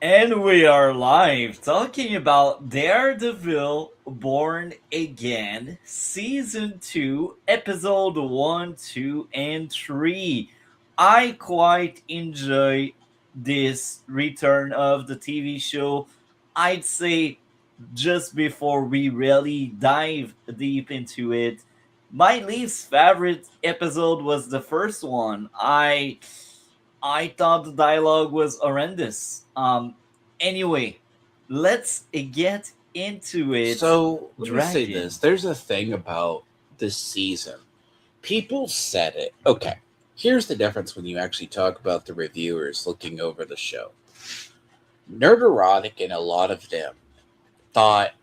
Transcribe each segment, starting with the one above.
And we are live talking about Daredevil Born Again, Season 2, Episode 1, 2, and 3. I quite enjoy this return of the TV show. I'd say just before we really dive deep into it, my least favorite episode was the first one. I thought the dialogue was horrendous. Anyway, let's get into it. So let me say this. Dragon. There's a thing about this season. People said it. Okay. Here's the difference when you actually talk about the reviewers looking over the show. Nerderotic and a lot of them thought,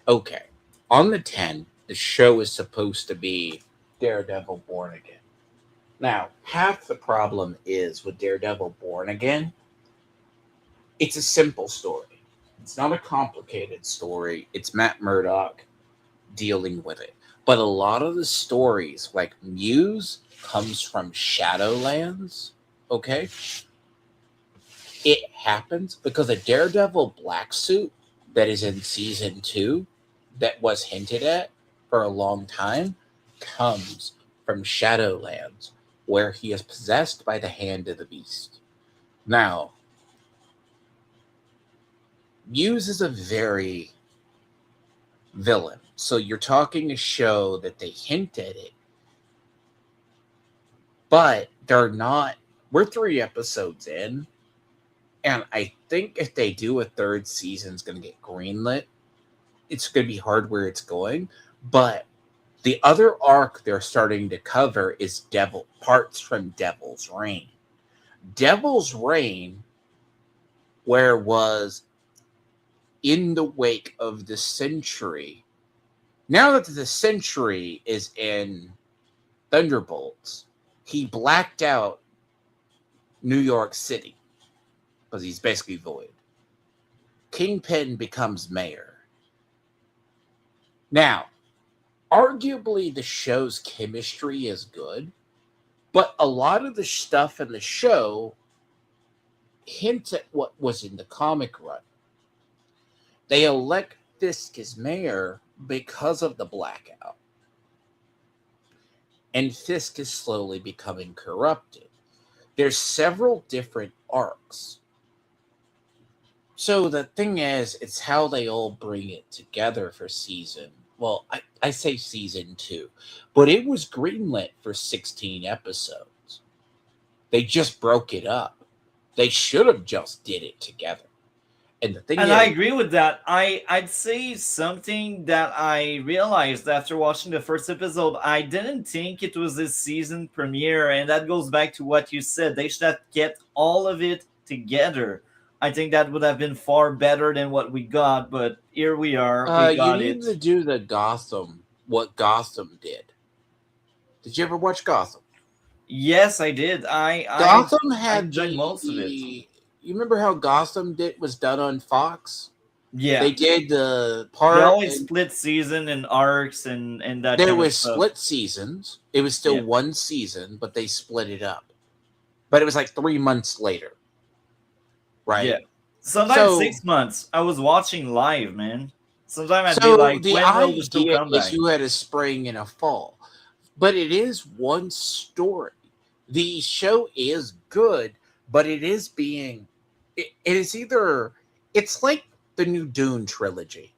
okay, on the 10, the show is supposed to be Daredevil Born Again. Now, half the problem is with Daredevil Born Again, it's a simple story. It's not a complicated story. It's Matt Murdock dealing with it. But a lot of the stories, like Muse, comes from Shadowlands. Okay, it happens because a Daredevil black suit that is in season 2, that was hinted at for a long time, comes from Shadowlands, where he is possessed by the hand of the beast. Now, Muse is a very villain. So you're talking a show that they hint at it, but they're not. We're 3 episodes in, and I think if they do a third season, it's going to get greenlit. It's going to be hard where it's going. But the other arc they're starting to cover is Devil parts from Devil's Reign. Devil's Reign, where was in the wake of the Century. Now that the Century is in Thunderbolts, he blacked out New York City because he's basically void. Kingpin becomes mayor. Now, arguably the show's chemistry is good, but a lot of the stuff in the show hints at what was in the comic run. They elect Fisk as mayor because of the blackout. And Fisk is slowly becoming corrupted. There's several different arcs. So the thing is, it's how they all bring it together for I say season 2, but it was greenlit for 16 episodes. They just broke it up. They should have just did it together. And the thing And I is, agree with that. I'd say something that I realized after watching the first episode. I didn't think it was this season premiere, and that goes back to what you said. They should have kept all of it together. I think that would have been far better than what we got, but here we are. We you got need it. to do what Gotham did. Did you ever watch Gotham? Yes, I did. Gotham I had enjoyed most of it. you remember how Gotham did was done on Fox? Yeah, They did the they part, always and split season and arcs and that there kind of was stuff. split seasons. It was still Yeah, one season, but they split it up. But it was like 3 months later, yeah. right? Sometimes So 6 months. I was watching live, man. Sometimes I'd be so like, the when will the show idea come is back? you had a spring and a fall, but it is one story. The show is good, but it is either, it's like the new Dune trilogy.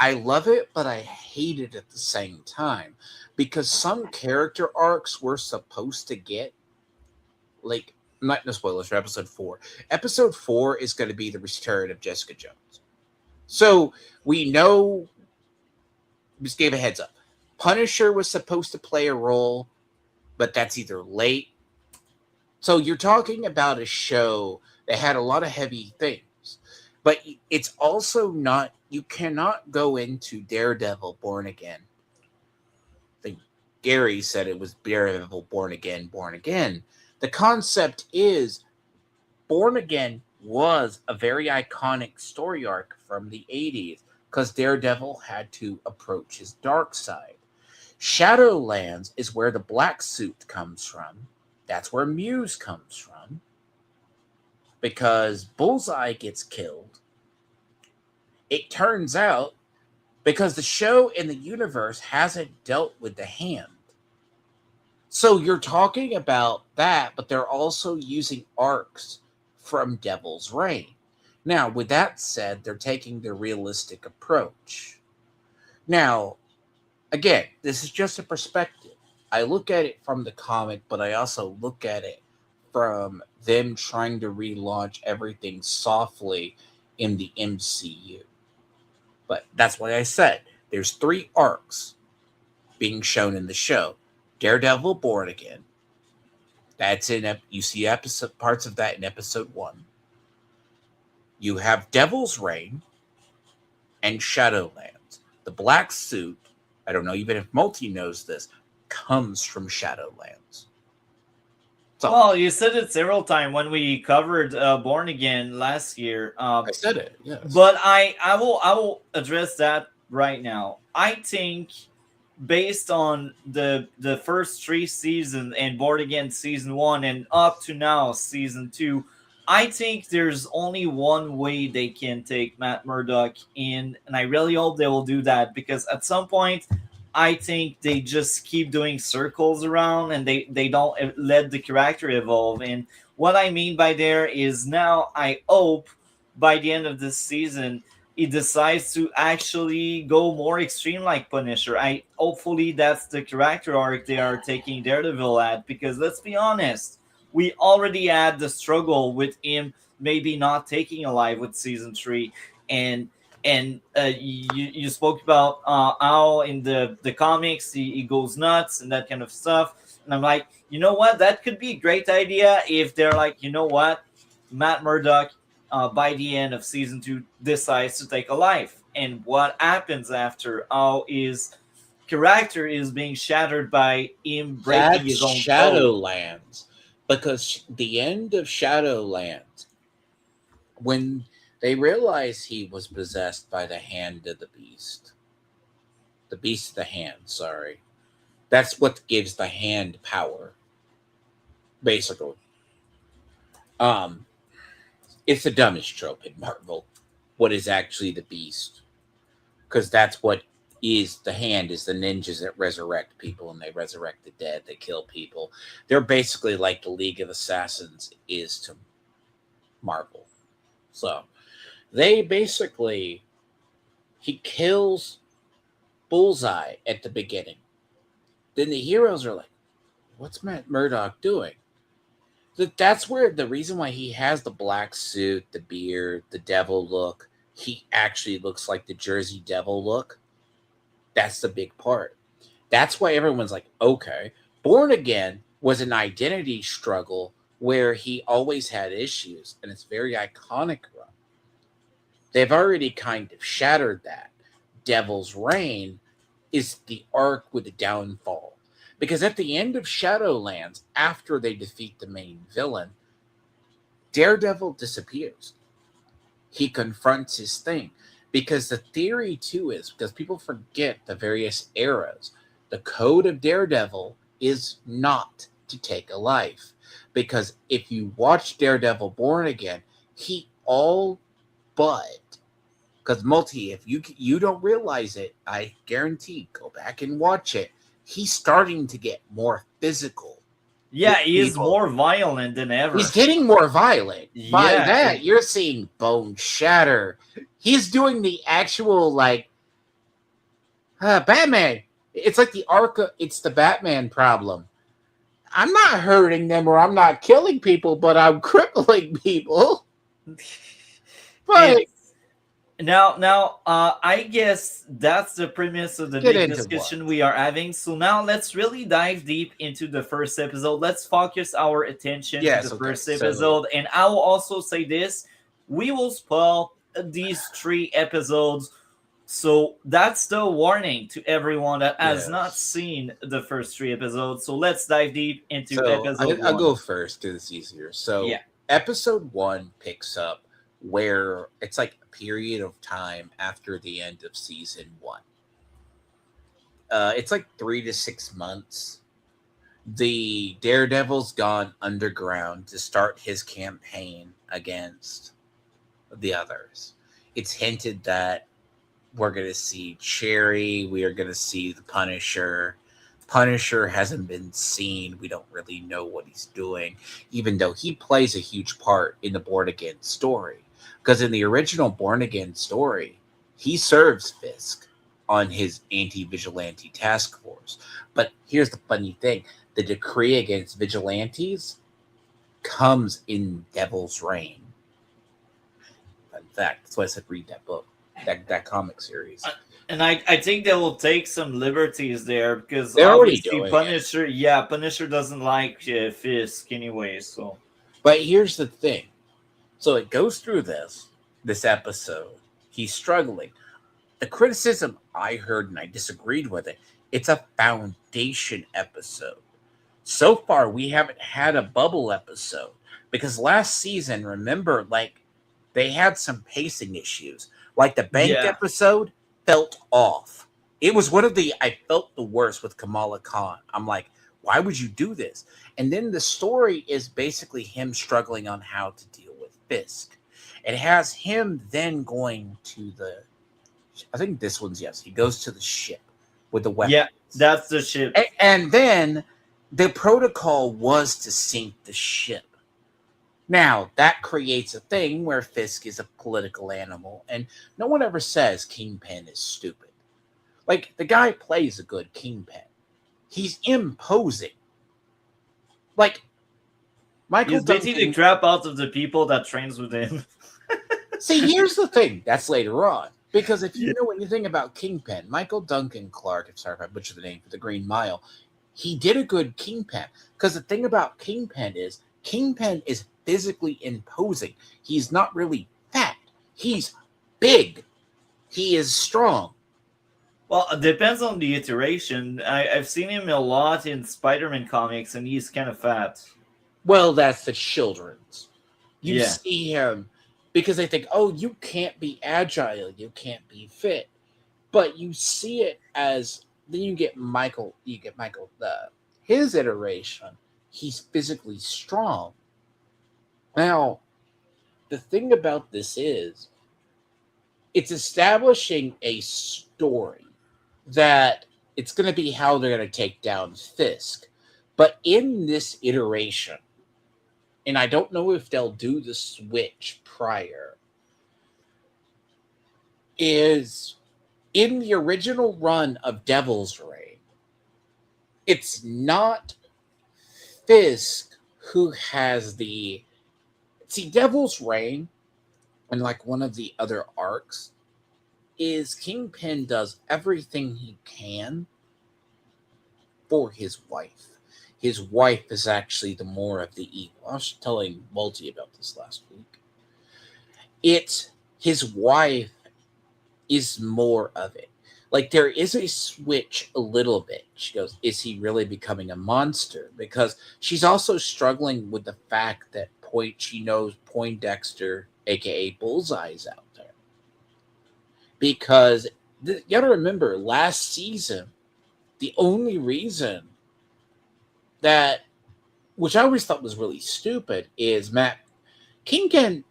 I love it, but I hate it at the same time because some character arcs we're supposed to get, like, not no spoilers for episode 4. Episode 4 is going to be the return of Jessica Jones. So we know, just gave a heads up. Punisher was supposed to play a role, but that's either late. So you're talking about a show that had a lot of heavy things, but it's also not, you cannot go into Daredevil Born Again. I think Gary said it was Daredevil Born Again, Born Again. The concept is Born Again was a very iconic story arc from the 80s because Daredevil had to approach his dark side. Shadowlands is where the black suit comes from. That's where Muse comes from. because Bullseye gets killed. It turns out because the show in the universe hasn't dealt with the hand. So you're talking about that, but they're also using arcs from Devil's Reign. Now, with that said, they're taking the realistic approach. Now, again, this is just a perspective. I look at it from the comic, but I also look at it from them trying to relaunch everything softly in the MCU. But that's why I said there's 3 arcs being shown in the show. Daredevil Born Again. That's you see episode parts of that in episode 1. You have Devil's Reign and Shadowlands. The black suit, I don't know even if Multi knows this, comes from Shadowlands. So, Well, you said it several times when we covered Born Again last year. I said it, yes. But I will address that right now. I think based on the first 3 seasons and Born Again season 1 and up to now season 2, I think there's only one way they can take Matt Murdock in, and I really hope they will do that, because at some point I think they just keep doing circles around and they don't let the character evolve. And what I mean by there is, now I hope by the end of this season he decides to actually go more extreme like Punisher. I hopefully that's the character arc they are taking Daredevil at, because let's be honest, we already had the struggle with him maybe not taking a life with season 3. And you spoke about how in the comics he goes nuts and that kind of stuff, and I'm like, you know what, that could be a great idea if they're like, you know what, Matt Murdock by the end of season 2 decides to take a life, and what happens after, how his character is being shattered by him breaking that's his own code. Shadowlands. Because the end of Shadowlands, when they realized he was possessed by the hand of the beast of the hand, sorry. That's what gives the hand power, basically. It's the dumbest trope in Marvel. What is actually the beast? Because that's what is the hand, is the ninjas that resurrect people, and they resurrect the dead, they kill people. They're basically like the League of Assassins is to Marvel. So they basically, he kills Bullseye at the beginning. Then the heroes are like, what's Matt Murdock doing? That's where the reason why he has the black suit, the beard, the devil look, he actually looks like the Jersey Devil look. That's the big part. That's why everyone's like, okay, Born Again was an identity struggle where he always had issues, and it's very iconic run. They've already kind of shattered that. Devil's Reign is the arc with the downfall. Because at the end of Shadowlands, after they defeat the main villain, Daredevil disappears. He confronts his thing. Because the theory, too, is, because people forget the various eras, the code of Daredevil is not to take a life. Because if you watch Daredevil Born Again, he all but, because Multi, if you don't realize it, I guarantee, go back and watch it. He's starting to get more physical. Yeah, he is more violent than ever. He's getting more violent. By Yeah. that, you're seeing bone shatter. He's doing the actual, like, Batman. It's like the arc. It's the Batman problem. I'm not hurting them or I'm not killing people, but I'm crippling people. But Now, I guess that's the premise of the big discussion we are having. So now let's really dive deep into the first episode. Let's focus our attention to the first episode. And I will also say this: we will spoil these 3 episodes. So that's the warning to everyone that has not seen the first 3 episodes. So let's dive deep into episode 1. I'll go first because it's easier. So episode 1 picks up where it's like a period of time after the end of season 1. It's like 3 to 6 months. the Daredevil's gone underground to start his campaign against the others. It's hinted that we're going to see Cherry, we are going to see the Punisher. Punisher hasn't been seen. We don't really know what he's doing, even though he plays a huge part in the Born Again story. Because in the original Born Again story, he serves Fisk on his anti vigilante task force. But here's the funny thing, the decree against vigilantes comes in Devil's Reign. In fact, that's why I said read that book, that comic series. Uh, And I think they will take some liberties there because They're already obviously doing it. Punisher, yeah, Punisher doesn't like Fisk anyway. So But here's the thing. So it goes through this episode. He's struggling. The criticism I heard and I disagreed with it. It's a foundation episode. So far we haven't had a bubble episode because last season, remember, like they had some pacing issues. Like the bank yeah, episode felt off. It was one of the I felt the worst with Kamala Khan. I'm like, why would you do this? And then the story is basically him struggling on how to deal with Fisk. It has him then going to the I think this one's yes, he goes to the ship with the yeah, weapons. that's the ship. And then the protocol was to sink the ship. Now, that creates a thing where Fisk is a political animal, and no one ever says Kingpin is stupid. Like, the guy plays a good Kingpin. He's imposing. Like, Michael He's beating the Duncan. crap out of the people that trains with him. See, here's the thing. That's later on. Because if you Yeah. know anything about Kingpin, Michael Duncan Clark, I'm sorry if I butchered the name for the Green Mile, he did a good Kingpin. Because the thing about Kingpin is physically imposing. He's not really fat. He's big. He is strong. Well, it depends on the iteration. I've seen him a lot in Spider-Man comics, and he's kind of fat. Well, that's the children's. You Yeah, see him because they think, oh, you can't be agile, you can't be fit. But you see it as then you get Michael his iteration. He's physically strong. Now, the thing about this is it's establishing a story that it's going to be how they're going to take down Fisk. But in this iteration, and I don't know if they'll do the switch prior, is in the original run of Devil's Reign, it's not Fisk who has the. See, Devil's Reign, and like one of the other arcs, is Kingpin does everything he can for his wife. His wife is actually the more of the evil. I was telling Multi about this last week. It's his wife is more of it. Like there is a switch a little bit. She goes, is he really becoming a monster? Because she's also struggling with the fact that she knows Poindexter, aka Bullseye's out there. Because you gotta remember, last season, the only reason that, which I always thought was really stupid, is Kingpin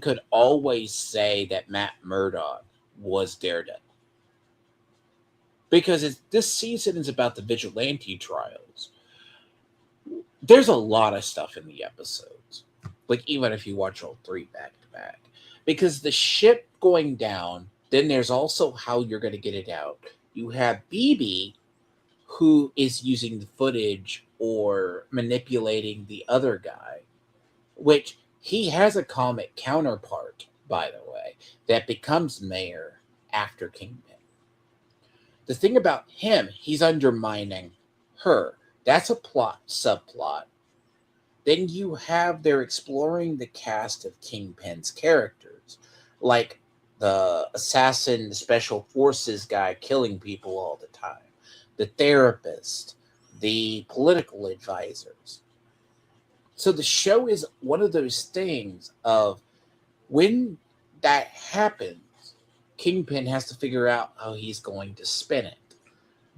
could always say that Matt Murdock was Daredevil. Because this season is about the vigilante trials. There's a lot of stuff in the episodes. Like, even if you watch all three back to back. Because the ship going down, then there's also how you're going to get it out. You have BB, who is using the footage or manipulating the other guy, which he has a comic counterpart, by the way, that becomes mayor after Kingpin. The thing about him, he's undermining her. That's a subplot. Then you have they're exploring the cast of Kingpin's characters, like the assassin, the special forces guy killing people all the time, the therapist, the political advisors. So the show is one of those things of when that happens, Kingpin has to figure out how he's going to spin it.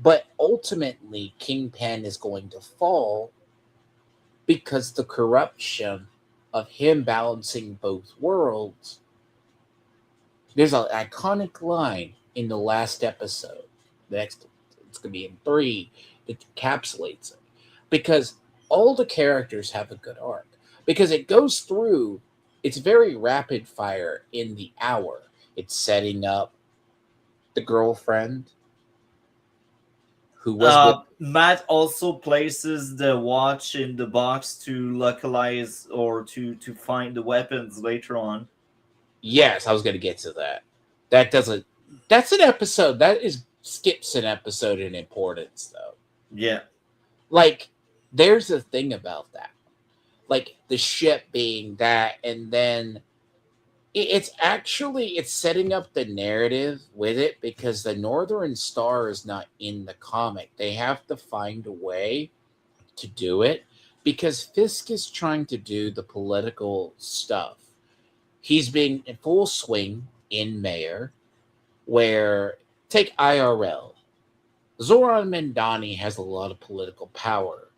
But ultimately, Kingpin is going to fall because the corruption of him balancing both worlds. There's an iconic line in the last episode. The next, it's going to be in 3. That encapsulates it because all the characters have a good arc because it goes through. It's very rapid fire in the hour. It's setting up the girlfriend who was with. Matt also places the watch in the box to localize or to find the weapons later on. Yes, I was going to get to that. That doesn't. That's an episode that is skips an episode in importance though. Yeah. Like, there's a thing about that. Like the ship being that, and then it's actually it's setting up the narrative with it because the Northern Star is not in the comic. They have to find a way to do it because Fisk is trying to do the political stuff. He's being in full swing in Mayor, where take IRL. Zoran Mandani has a lot of political power,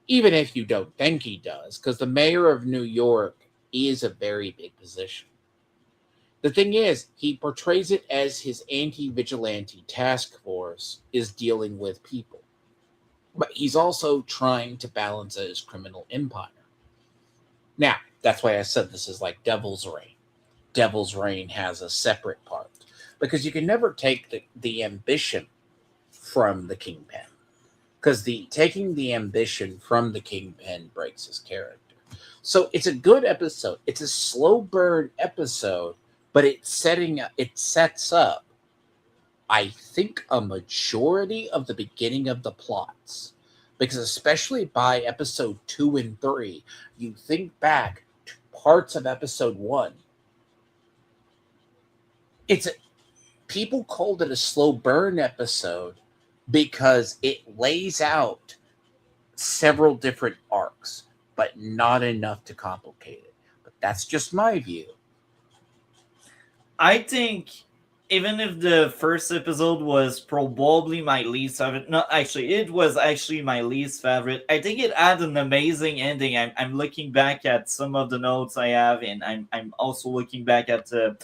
even if you don't think he does, because the mayor of New York is a very big position. The thing is, he portrays it as his anti vigilante task force is dealing with people, but he's also trying to balance his criminal empire. Now, that's why I said this is like Devil's Reign. Devil's Reign has a separate part because you can never take the ambition from the Kingpin because the taking the ambition from the Kingpin breaks his character. So it's a good episode. It's a slow burn episode, but it sets up, I think, a majority of the beginning of the plots. Because especially by episode 2 and 3, you think back to parts of episode 1. It's a, people called it a slow burn episode because it lays out several different arcs, but not enough to complicate it. But that's just my view. I think even if the first episode was probably my least favorite, no, actually, it was actually my least favorite. I think it had an amazing ending. I'm looking back at some of the notes I have, and I'm also looking back at the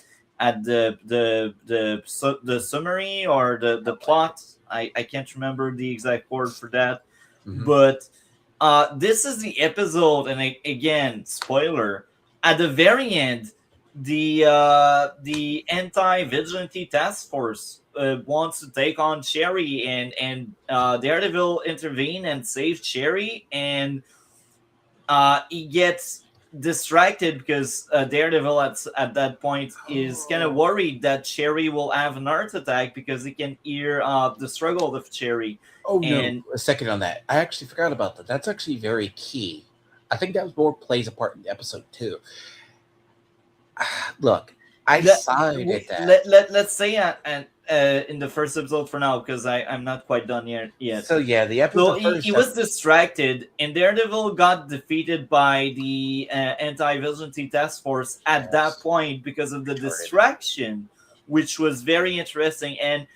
summary or the plot. I can't remember the exact word for that, Mm-hmm. but this is the episode, and again, spoiler. At the very end, the anti vigilante task force wants to take on Cherry, and Daredevil intervene and save Cherry, and he gets distracted because Daredevil at that point is kind of worried that Cherry will have an heart attack because he can hear the struggle of Cherry. Oh no, And a second on that. I actually forgot about that. That's actually very key. I think that was more plays a part in episode 2. Look, I let, side at that. let's say in the first episode for now because I'm not quite done yet. So yeah, the So episode he first. was distracted, and Daredevil got defeated by the anti-vigilante task force at that Yes, point because of the retarded. distraction, which was very interesting. And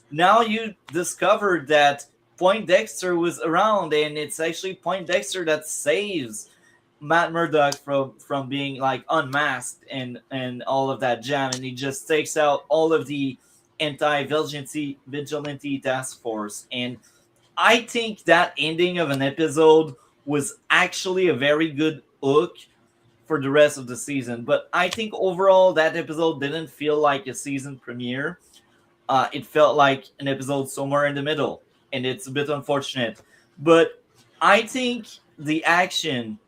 now you discovered that Point Dexter was around, and it's actually Point Dexter that saves Matt Murdock from being like unmasked and all of that jam, and he just takes out all of the anti-vigilante task force. And I think that ending of an episode was actually a very good hook for the rest of the season. But I think overall that episode didn't feel like a season premiere. It felt like an episode somewhere in the middle, and it's a bit unfortunate. But I think the action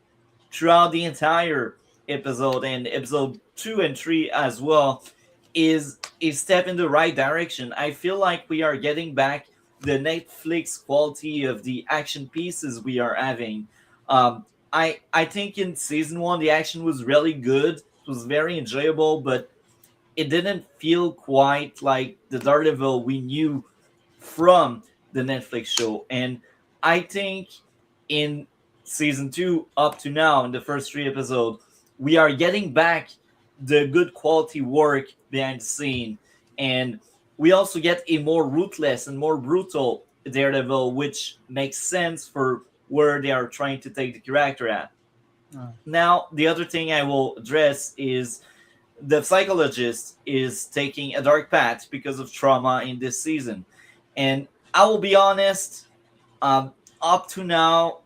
throughout the entire episode and episode 2 and 3 as well is a step in the right direction. I feel like we are getting back the Netflix quality of the action pieces we are having. I think in season 1 the action was really good. It was very enjoyable, but it didn't feel quite like the Daredevil we knew from the Netflix show. And I think in season 2 up to now, in the first 3 episodes, we are getting back the good quality work behind the scene. And we also get a more ruthless and more brutal Daredevil, which makes sense for where they are trying to take the character at. Uh, Now, the other thing I will address is the psychologist is taking a dark path because of trauma in this season. And I will be honest, um, up to now,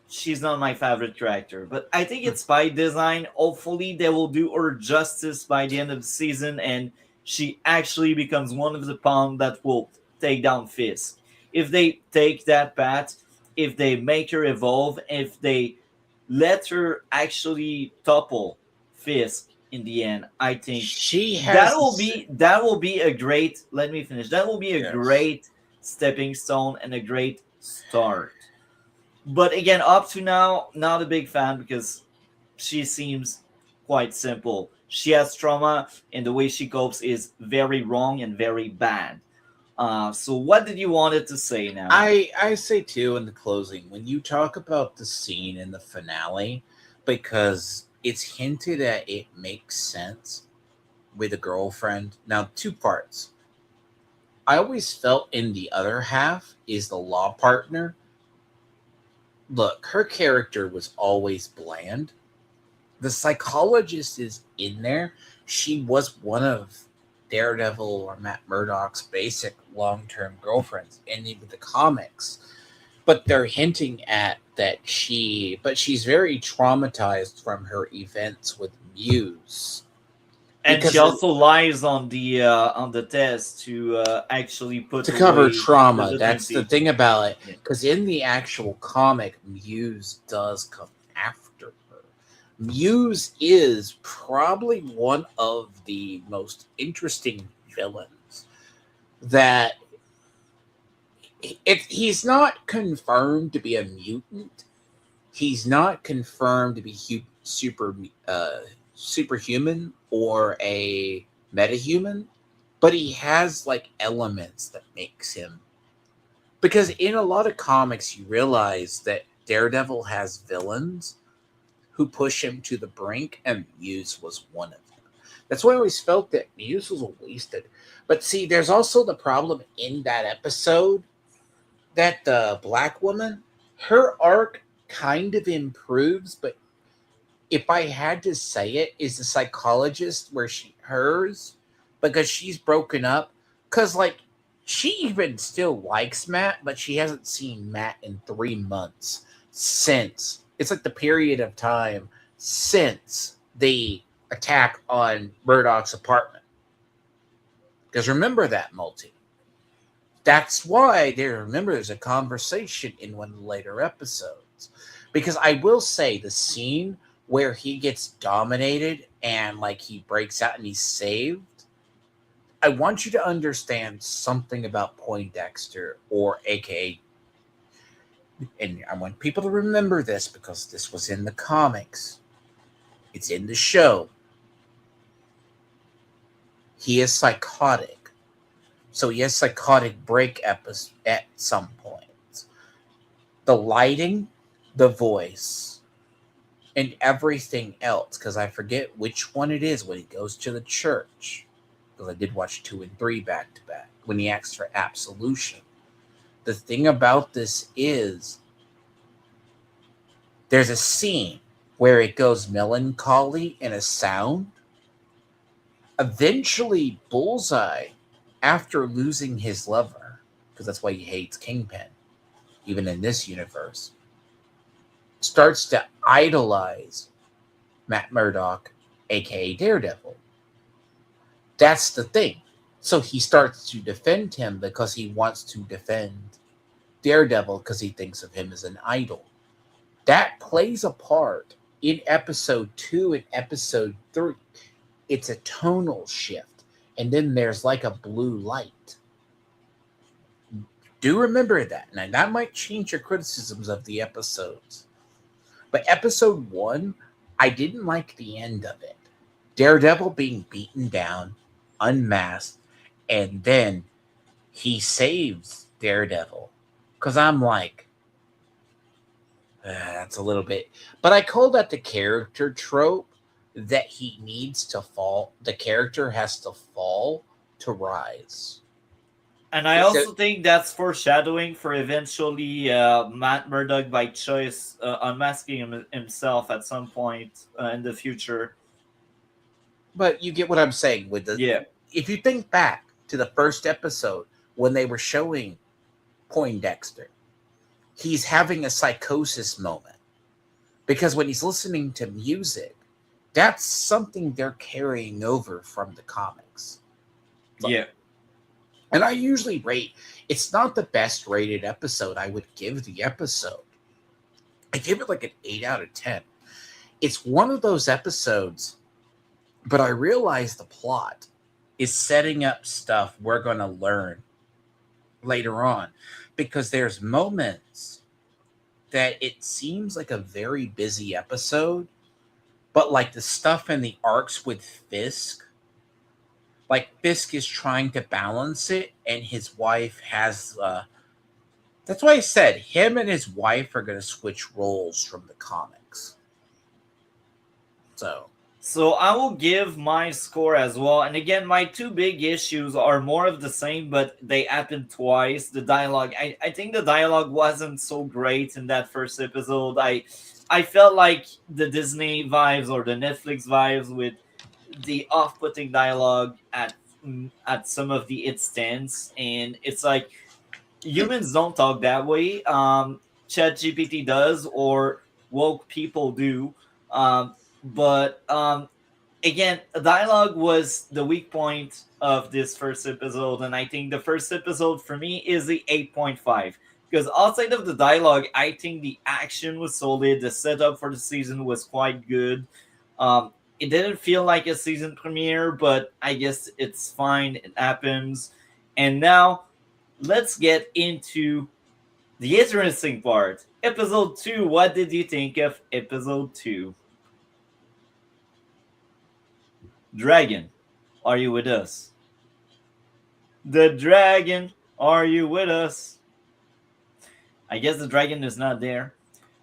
she's not my favorite character, but I think it's by design. Hopefully, they will do her justice by the end of the season, and she actually becomes one of the pawn that will take down Fisk. If they take that path, if they make her evolve, if they let her actually topple Fisk in the end, I think she has this. that will be a great. Let me finish. That will be a Yes. great stepping stone and a great start. But again, up to now, not a big fan because she seems quite simple. She has trauma, and the way she copes is very wrong and very bad. So what did you wanted to say now? I say too in the closing when you talk about the scene in the finale, because it's hinted at it makes sense with a girlfriend. Now, two parts. I always felt in the other half is the law partner. Look, her character was always bland. The psychologist is in there. She was one of Daredevil or Matt Murdock's basic long-term girlfriends in the comics. But they're hinting at that but she's very traumatized from her events with Muse. And she Because also lies on the test to actually put to cover away the trauma. That's the deficiency. thing about it. Yeah. Because in the actual comic, Muse does come after her. Muse is probably one of the most interesting villains that he's not confirmed to be a mutant. He's not confirmed to be superhuman or a metahuman, but he has like elements that makes him, because in a lot of comics you realize that Daredevil has villains who push him to the brink, and Muse was one of them. That's why I always felt that Muse was wasted. But see, there's also the problem in that episode that the black woman, her arc kind of improves, but if I had to say it, is the psychologist where hers, because she's broken up, because like she even still likes Matt, but she hasn't seen Matt in 3 months since it's like the period of time since the attack on Murdoch's apartment. Because remember that, Multi. That's why there's a conversation in one of the later episodes. Because I will say the scene where he gets dominated and like he breaks out and he's saved, I want you to understand something about Poindexter, or AKA, and I want people to remember this because this was in the comics. It's in the show. He is psychotic. So he has psychotic break episodes at some point. The lighting, the voice, and everything else, because I forget which one it is when he goes to the church, because I did watch 2 and 3 back to back, when he asks for absolution. The thing about this is there's a scene where it goes melancholy in a sound. Eventually, Bullseye, after losing his lover, because that's why he hates Kingpin, even in this universe, starts to idolize Matt Murdock, aka Daredevil. That's the thing. So he starts to defend him because he wants to defend Daredevil because he thinks of him as an idol. That plays a part in episode 2 and episode 3. It's a tonal shift. And then there's like a blue light. Do remember that. Now, that might change your criticisms of the episodes. But episode 1, I didn't like the end of it. Daredevil being beaten down, unmasked, and then he saves Daredevil. Because I'm like, that's a little bit. But I call that the character trope, that he needs to fall. The character has to fall to rise. And I So, also think that's foreshadowing for eventually Matt Murdock by choice unmasking himself at some point in the future. but you get what I'm saying with the. Yeah, If you think back to the first episode when they were showing Poindexter, he's having a psychosis moment because when he's listening to music, that's something they're carrying over from the comics. yeah. And I usually rate, it's not the best rated episode I would give the episode. I give it like an 8 out of 10. It's one of those episodes, but I realize the plot is setting up stuff we're going to learn later on because there's moments that it seems like a very busy episode, but like the stuff in the arcs with Fisk, like Fisk is trying to balance it and his wife has that's why I said him and his wife are going to switch roles from the comics. So, So I will give my score as well. And again, my two big issues are more of the same, but they happened twice. The dialogue, I think the dialogue wasn't so great in that first episode. I felt like the Disney vibes or the Netflix vibes with the off-putting dialogue at some of the instance, and it's like humans don't talk that way. Chat GPT does, or woke people do. But again, dialogue was the weak point of this first episode, and I think the first episode for me is the 8.5. Because outside of the dialogue, I think the action was solid. The setup for the season was quite good. It didn't feel like a season premiere, but I guess it's fine. It happens. And now let's get into the interesting part. Episode 2. What did you think of episode 2? Dragon, are you with us? The dragon, are you with us? I guess the dragon is not there.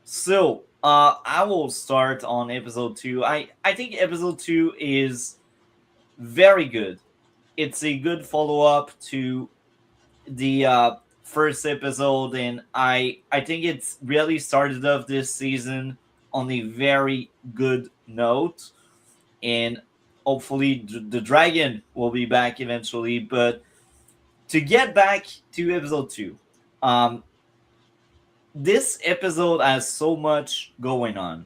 So, I will start on episode 2. I think episode 2 is very good. It's a good follow up to the first episode, and I think it's really started off this season on a very good note, and hopefully the dragon will be back eventually. But to get back to episode 2, um, this episode has so much going on.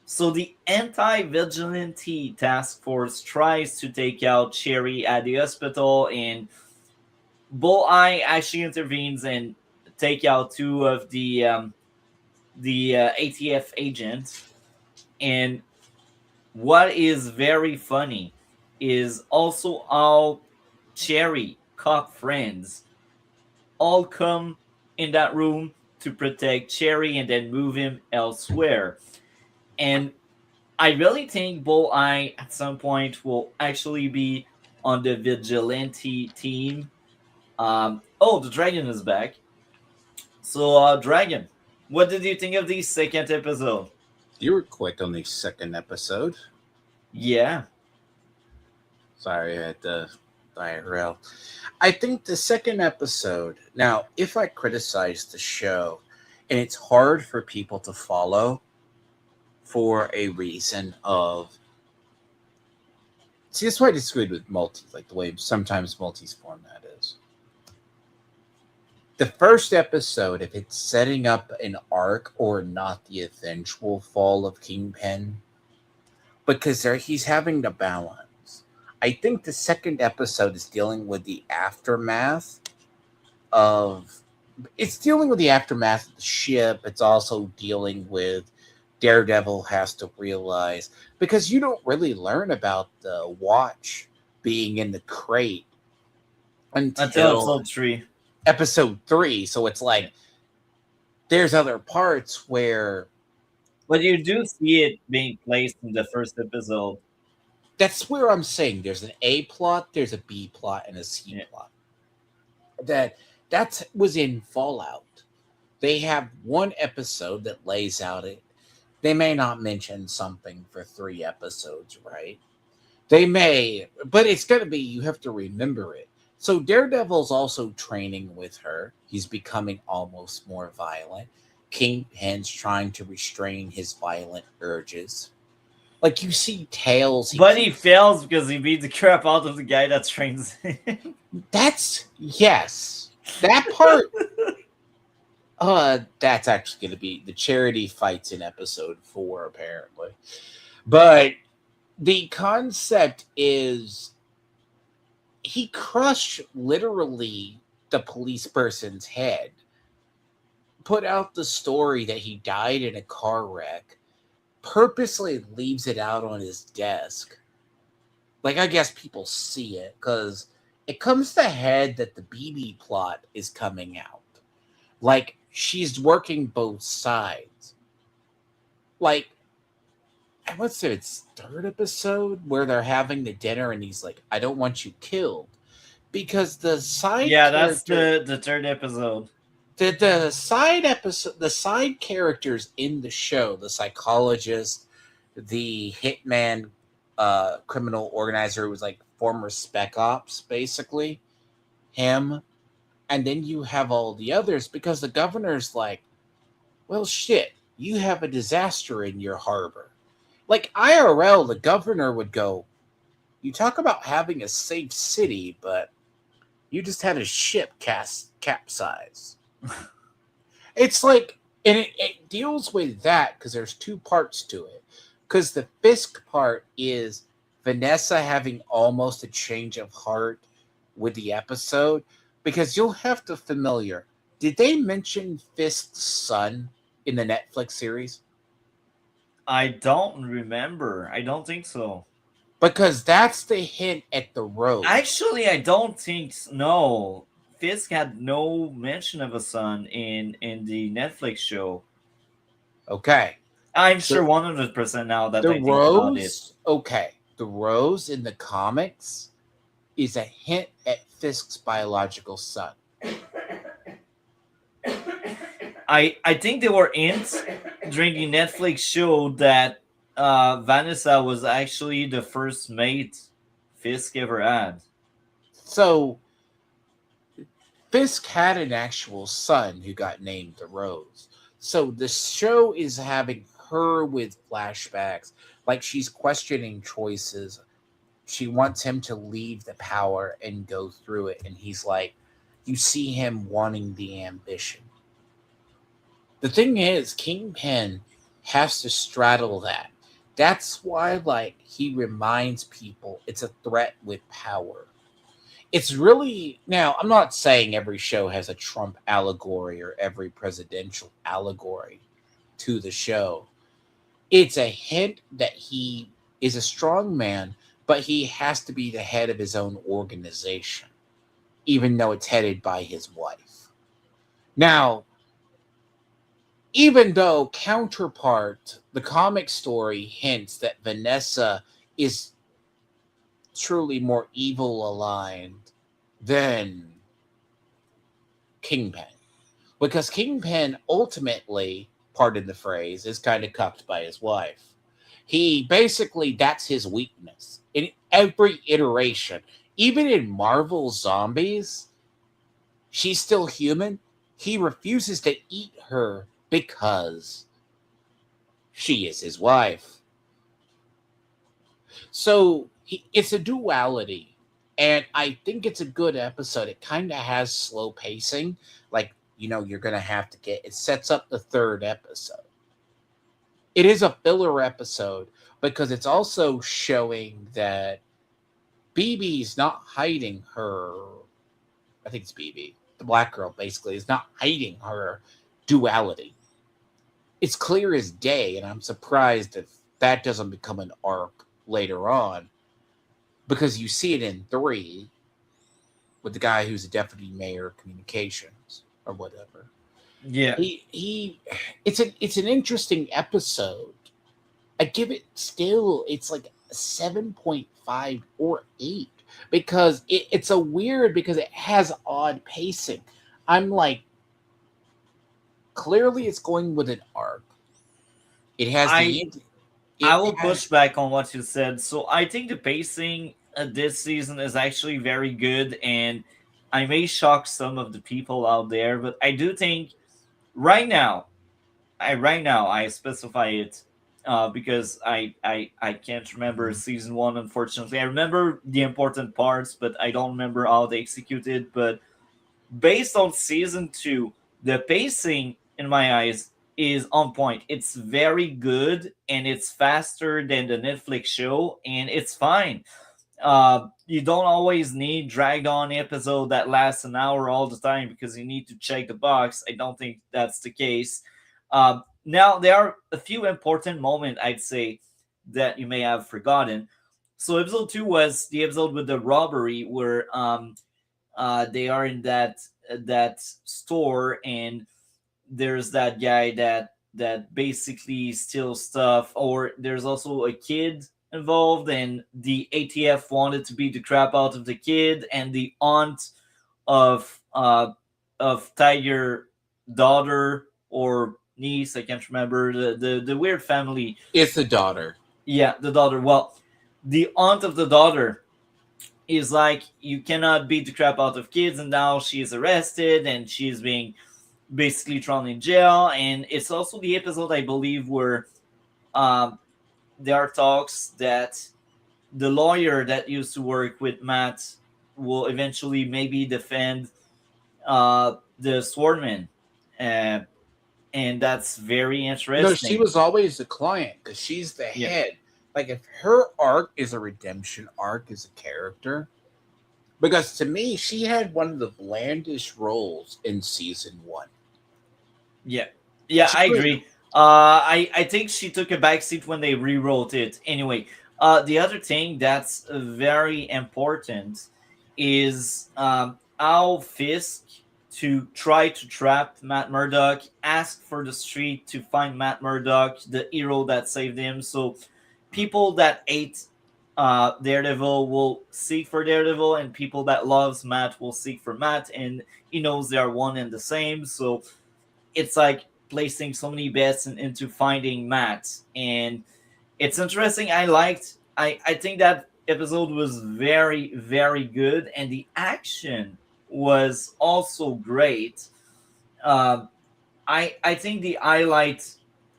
So the anti-vigilante task force tries to take out Cherry at the hospital, and Bulleye actually intervenes and take out two of the ATF agents. And what is very funny is also how Cherry cop friends all come in that room to protect Cherry and then move him elsewhere. And I really think Bulleye at some point will actually be on the vigilante team. Oh, the dragon is back. So, Dragon, what did you think of the second episode? you were quick on the second episode. Yeah, Sorry, I had the IRL. I think the second episode, now, if I criticize the show and it's hard for people to follow for a reason of. See, that's why I disagreed with multi, like the way sometimes multi's format is. The first episode, if it's setting up an arc or not the eventual fall of Kingpin, because he's having to balance. I think the second episode is dealing with the aftermath of. It's dealing with the aftermath of the ship. It's also dealing with Daredevil has to realize because you don't really learn about the watch being in the crate until until episode 3. episode 3. So it's like there's other parts where But you do see it being placed in the first episode. that's where I'm saying there's an A plot, there's a B plot, and a C Yeah. plot. That was in Fallout. They have one episode that lays out it. They may not mention something for 3 episodes, right? They may, but it's going to be, you have to remember it. So Daredevil's also training with her. He's becoming almost more violent. Kingpin's trying to restrain his violent urges. Like you see Tails, he But he keeps fails because he beat the crap out of the guy that trains him. that's yes. That part that's actually gonna be the charity fights in episode 4, apparently. But the concept is he crushed literally the police person's head, put out the story that he died in a car wreck, purposely leaves it out on his desk. Like, I guess people see it because it comes to head that the BB plot is coming out. Like, she's working both sides. Like, what's it? It's third episode where they're having the dinner and he's like, I don't want you killed. Because the side Yeah, that's character the third episode. the side characters in the show, the psychologist, the hitman, criminal organizer who was like former spec ops, basically, him, and then you have all the others because the governor's like, well, shit, you have a disaster in your harbor. Like IRL, the governor would go, you talk about having a safe city, but you just had a ship capsize. It's like, and it deals with that because there's two parts to it. Because the Fisk part is Vanessa having almost a change of heart with the episode. Because you'll have to familiar. Did they mention Fisk's son in the Netflix series? I don't remember. I don't think so. Because that's the hint at the road. Actually, I don't think no. Fisk had no mention of a son in the Netflix show. Okay. I'm sure The, 100% now that the I think about it. Rose, okay. The Rose in the comics is a hint at Fisk's biological son. I think there were hints during the Netflix show that Vanessa was actually the first mate Fisk ever had. So Fisk had an actual son who got named the Rose. So the show is having her with flashbacks, like she's questioning choices. She wants him to leave the power and go through it. And he's like, you see him wanting the ambition. The thing is, Kingpin has to straddle that. That's why, like, he reminds people it's a threat with power. It's really now. I'm not saying every show has a Trump allegory or every presidential allegory to the show. It's a hint that he is a strong man, but he has to be the head of his own organization, even though it's headed by his wife. Now, even though counterpart, the comic story hints that Vanessa is truly more evil aligned than Kingpin. Because Kingpin ultimately, pardon the phrase, is kind of cucked by his wife. He basically, that's his weakness. In every iteration, even in Marvel Zombies, she's still human. He refuses to eat her because she is his wife. So it's a duality. And I think it's a good episode. It kind of has slow pacing. Like, you're going to have to it sets up the third episode. It is a filler episode because it's also showing that BB's not hiding her. I think it's BB. The black girl basically is not hiding her duality. It's clear as day, and I'm surprised if that doesn't become an arc later on because you see it in 3 with the guy who's a deputy mayor of communications or whatever. Yeah. It's an interesting episode. I give it still, it's like 7.5 or 8 because it's a weird because it has odd pacing. I'm like, clearly it's going with an arc. It has I will push back on what you said. So I think the pacing this season is actually very good, and I may shock some of the people out there, but I do think right now, I specify it because I can't remember Mhm. season one. Unfortunately, I remember the important parts, but I don't remember how they executed. But based on season two, the pacing in my eyes is on point. It's very good and it's faster than the Netflix show, and it's fine. You don't always need dragged on episode that lasts an hour all the time because you need to check the box. I don't think that's the case. Now there are a few important moments I'd say that you may have forgotten. So episode two was the episode with the robbery where they are in that store, and there's that guy that basically steals stuff, or there's also a kid involved, and the ATF wanted to beat the crap out of the kid, and the aunt of Tiger daughter or niece, I can't remember, the weird family. It's the daughter. Yeah, the daughter. Well, the aunt of the daughter is like, you cannot beat the crap out of kids, and now she's arrested and she's being basically thrown in jail. And it's also the episode, I believe, where um, there are talks that the lawyer that used to work with Matt will eventually maybe defend the swordman, uh, and that's very No, she interesting. was always the client because she's the Yeah, head. Like if her arc is a redemption arc as a character, because to me she had one of the blandest roles in season one. yeah, yeah. She I was agree. I think she took a backseat when they rewrote it. Anyway, the other thing that's very important is how Fisk to try to trap Matt Murdock, ask for the street to find Matt Murdock, the hero that saved him. So people that hate Daredevil will seek for Daredevil, and people that loves Matt will seek for Matt, and he knows they are one and the same. So it's like placing so many bets into finding Matt, and it's interesting. I think that episode was very very good, and the action was also great. Um, I think the highlight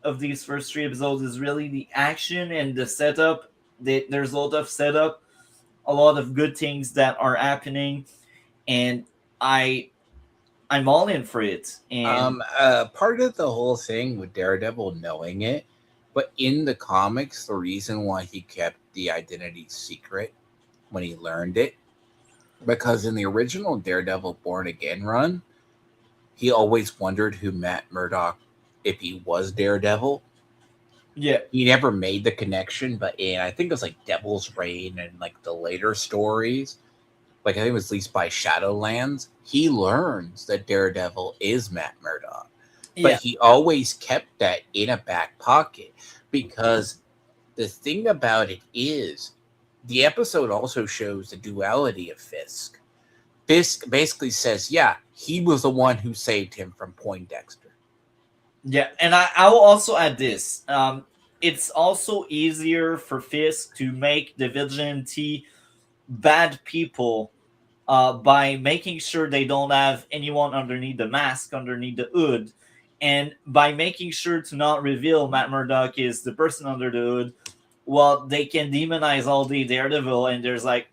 of these first three episodes is really the action and the setup. There's a lot of setup, a lot of good things that are happening, and I I'm all in for it. And part of the whole thing with Daredevil knowing it, but in the comics, the reason why he kept the identity secret when he learned it, because in the original Daredevil Born Again run, he always wondered who Matt Murdock, if he was Daredevil. yeah, He never made the connection, but in I think it was like Devil's Reign and like the later stories, like I think it was released by Shadowlands, he learns that Daredevil is Matt Murdock. But yeah, he always kept that in a back pocket because the thing about it is the episode also shows the duality of Fisk. Fisk basically says, yeah, he was the one who saved him from Poindexter. yeah. And I will also add this. It's also easier for Fisk to make the vigilante bad people by making sure they don't have anyone underneath the mask, underneath the hood, and by making sure to not reveal Matt Murdock is the person under the hood. Well, they can demonize all the Daredevil, and there's like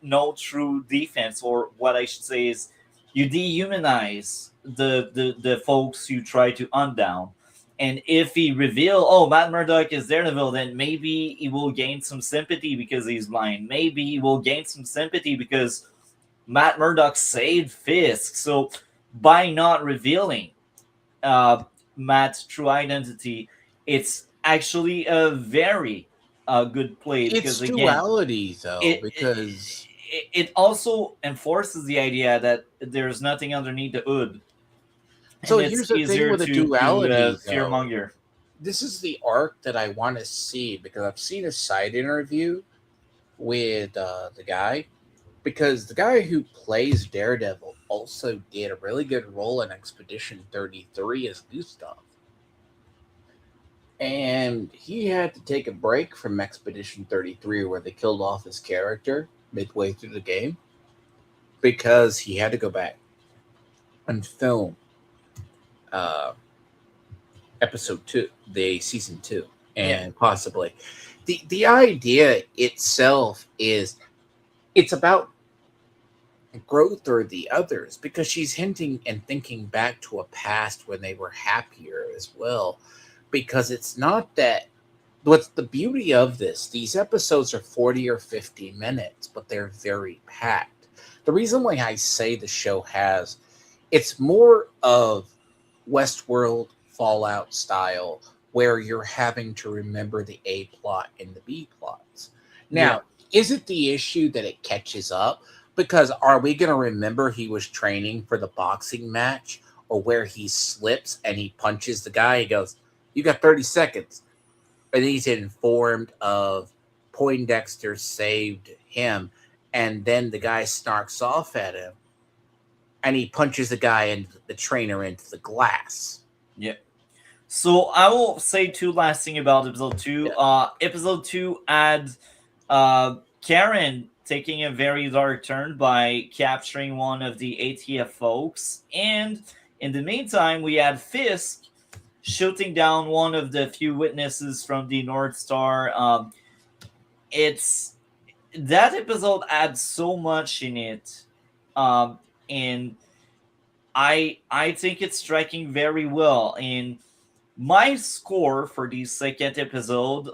no true defense, or what I should say is, you dehumanize the folks you try to undown. And if he reveal, oh, Matt Murdock is Daredevil, then maybe he will gain some sympathy because he's blind. Maybe he will gain some sympathy because Matt Murdock saved Fisk. So by not revealing uh, Matt's true identity, it's actually a very good play It's because again, duality though, it, it because it also enforces the idea that there's nothing underneath the hood, so and it's here's the thing easier with the to duality though. fearmonger. This is the arc that I want to see because I've seen a side interview with the guy because the guy who plays Daredevil also did a really good role in Expedition 33 as Gustav. And he had to take a break from Expedition 33 where they killed off his character. midway through the game because he had to go back and film uh, episode 2, the season 2, Yeah. and possibly the idea itself is it's about growth through the others because she's hinting and thinking back to a past when they were happier as well. Because it's not that what's the beauty of this, these episodes are 40 or 50 minutes, but they're very packed. The reason why I say the show has it's more of Westworld Fallout style where you're having to remember the A plot and the B plots. Yeah. Now, is it the issue that it catches up? Because are we going to remember he was training for the boxing match or where he slips and he punches the guy? He goes, "You got 30 seconds." And he's informed of Poindexter saved him. And then the guy snarks off at him and he punches the guy and the trainer into the glass. Yeah. So I will say two last thing about episode two. Yeah. Episode two had Karen taking a very dark turn by capturing one of the ATF folks, and in the meantime, we had Fisk shooting down one of the few witnesses from the North Star. It's that episode adds so much in it, and I think it's striking very well. And my score for the second episode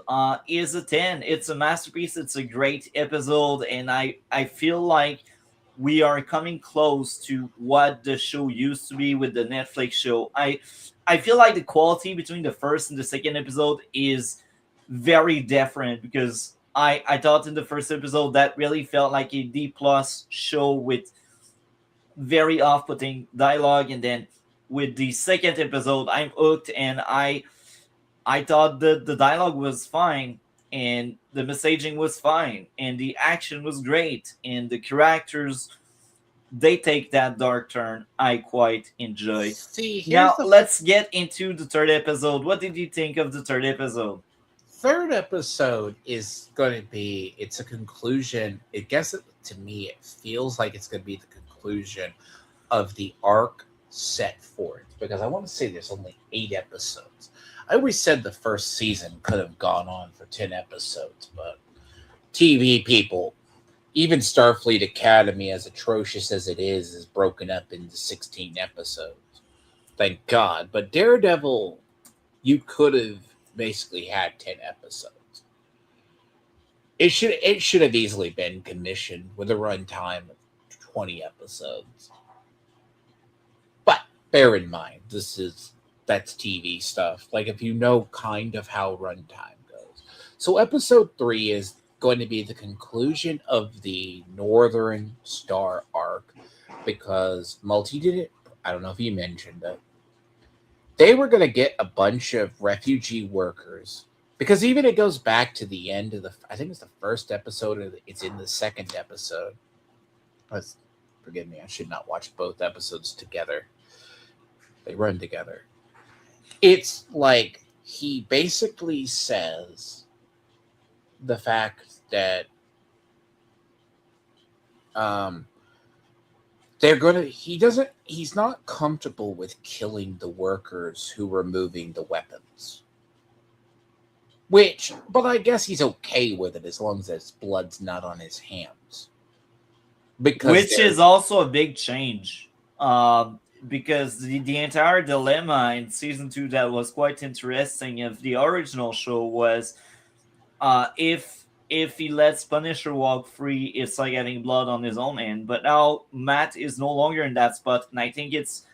is a 10. It's a masterpiece. It's a great episode, and I feel like we are coming close to what the show used to be with the Netflix show. I feel like the quality between the first and the second episode is very different because I thought in the first episode that really felt like a D plus show with very off-putting dialogue, and then with the second episode I'm hooked, and I thought the dialogue was fine, and the messaging was fine, and the action was great, and the characters, they take that dark turn I quite enjoy. See, here's Now the let's get into the third episode. What did you think of the third episode? third episode is going to be it's a conclusion. It guess it, to me it feels like it's going to be the conclusion of the arc set forth because I want to say there's only 8 episodes. I always said the first season could have gone on for 10 episodes, but TV people, even Starfleet Academy, as atrocious as it is broken up into 16 episodes. Thank God. But Daredevil, you could have basically had 10 episodes. It should have easily been commissioned with a runtime of 20 episodes. But bear in mind, that's TV stuff. Like if you know kind of how runtime goes. So episode 3 is going to be the conclusion of the Northern Star arc because Multi did it. I don't know if you mentioned it. They were going to get a bunch of refugee workers because even it goes back to the end of I think it's the first episode or it's in the second episode. Forgive me, I should not watch both episodes together. They run together. It's like he basically says the fact that he's not comfortable with killing the workers who were moving the weapons. But I guess he's okay with it as long as his blood's not on his hands. Which is also a big change. Because the entire dilemma in season 2 that was quite interesting of the original show was if he lets Punisher walk free, it's like having blood on his own hand. But now Matt is no longer in that spot, and I think it's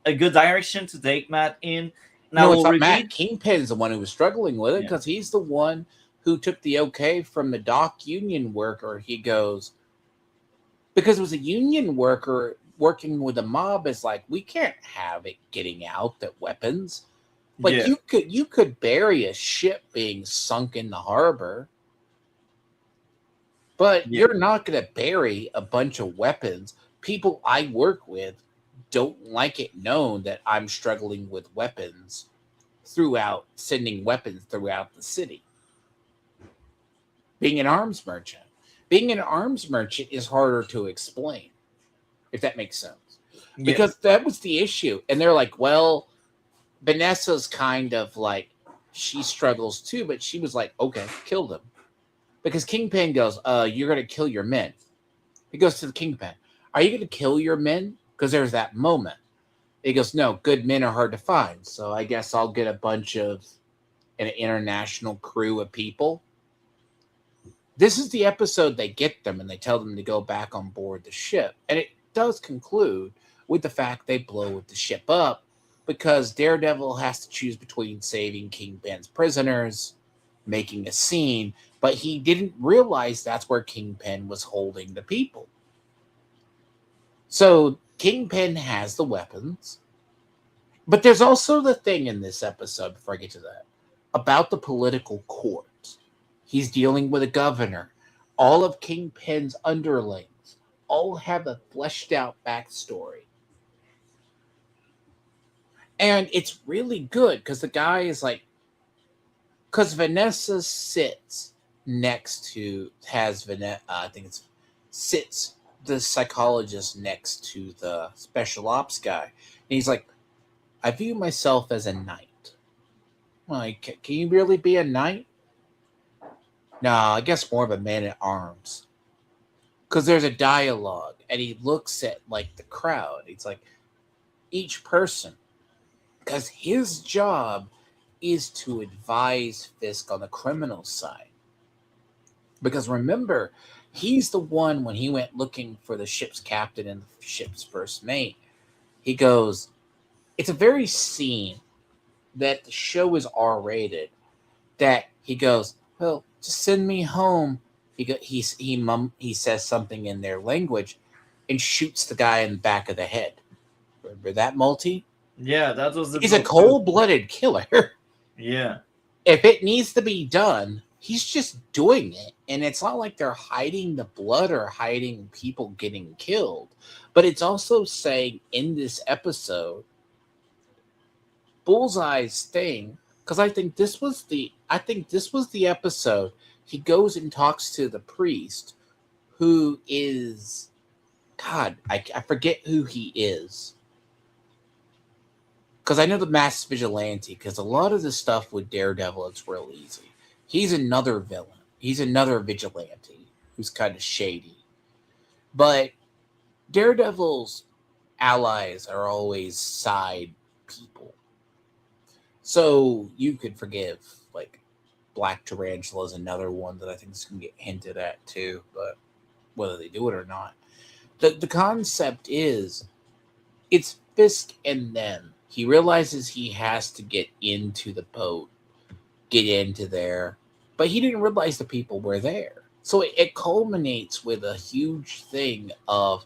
a good direction to take Matt in. Now, no, it's not Matt. Kingpin's the one who was struggling with it because he's the one who took the okay from the dock union worker. He goes, because it was a union worker working with a mob, is like, we can't have it getting out that weapons. Like you could bury a ship being sunk in the harbor, but you're not going to bury a bunch of weapons. People I work with don't like it known that I'm struggling with weapons sending weapons throughout the city. Being an arms merchant. Being an arms merchant is harder to explain, if that makes sense. Yeah. Because that was the issue. And they're like, well, Vanessa's kind of like, she struggles too, but she was like, okay, kill them. Because Kingpin goes, you're going to kill your men. He goes to the Kingpin, are you going to kill your men? Because there's that moment. He goes, no, good men are hard to find. So I guess I'll get a bunch of an international crew of people. This is the episode they get them and they tell them to go back on board the ship. And it does conclude with the fact they blow the ship up because Daredevil has to choose between saving Kingpin's prisoners, making a scene, but he didn't realize that's where Kingpin was holding the people. So Kingpin has the weapons, but there's also the thing in this episode, before I get to that, about the political court. He's dealing with a governor. All of Kingpin's underlings all have a fleshed out backstory. And it's really good because the guy is like, because Vanessa sits next to, has Vanessa, I think it's, sits the psychologist next to the special ops guy. And he's like, I view myself as a knight. Like, can you really be a knight? No, I guess more of a man at arms. Because there's a dialogue, and he looks at like the crowd. He's like, each person, because his job is to advise Fisk on the criminal side. Because remember, he's the one when he went looking for the ship's captain and the ship's first mate. He goes, it's a very scene that the show is R-rated. That he goes, well, just send me home. He says something in their language, and shoots the guy in the back of the head. Remember that, Multi? Yeah, that was He's a cold-blooded killer. Yeah. If it needs to be done, he's just doing it, and it's not like they're hiding the blood or hiding people getting killed. But it's also saying in this episode, Bullseye's thing, because I think this was the episode he goes and talks to the priest who is, God, I forget who he is. Because I know the masked vigilante, because a lot of the stuff with Daredevil, it's real easy. He's another villain. He's another vigilante who's kind of shady. But Daredevil's allies are always side people. So you could forgive, like, Black Tarantula is another one that I think is going to get hinted at too, but whether they do it or not. The concept is, it's Fisk and them. He realizes he has to get into the boat, get into there, but he didn't realize the people were there. So it culminates with a huge thing of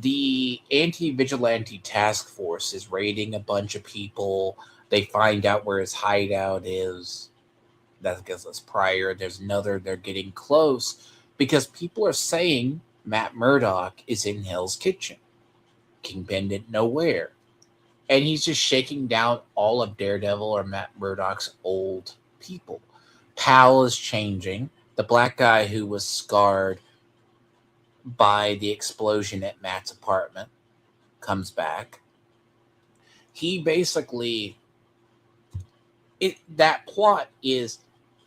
the anti-vigilante task force is raiding a bunch of people. They find out where his hideout is. That gives us prior. There's another, they're getting close because people are saying Matt Murdock is in Hell's Kitchen. Kingpin didn't know where. And he's just shaking down all of Daredevil or Matt Murdock's old people. Pal is changing. The black guy who was scarred by the explosion at Matt's apartment comes back. He basically, that plot is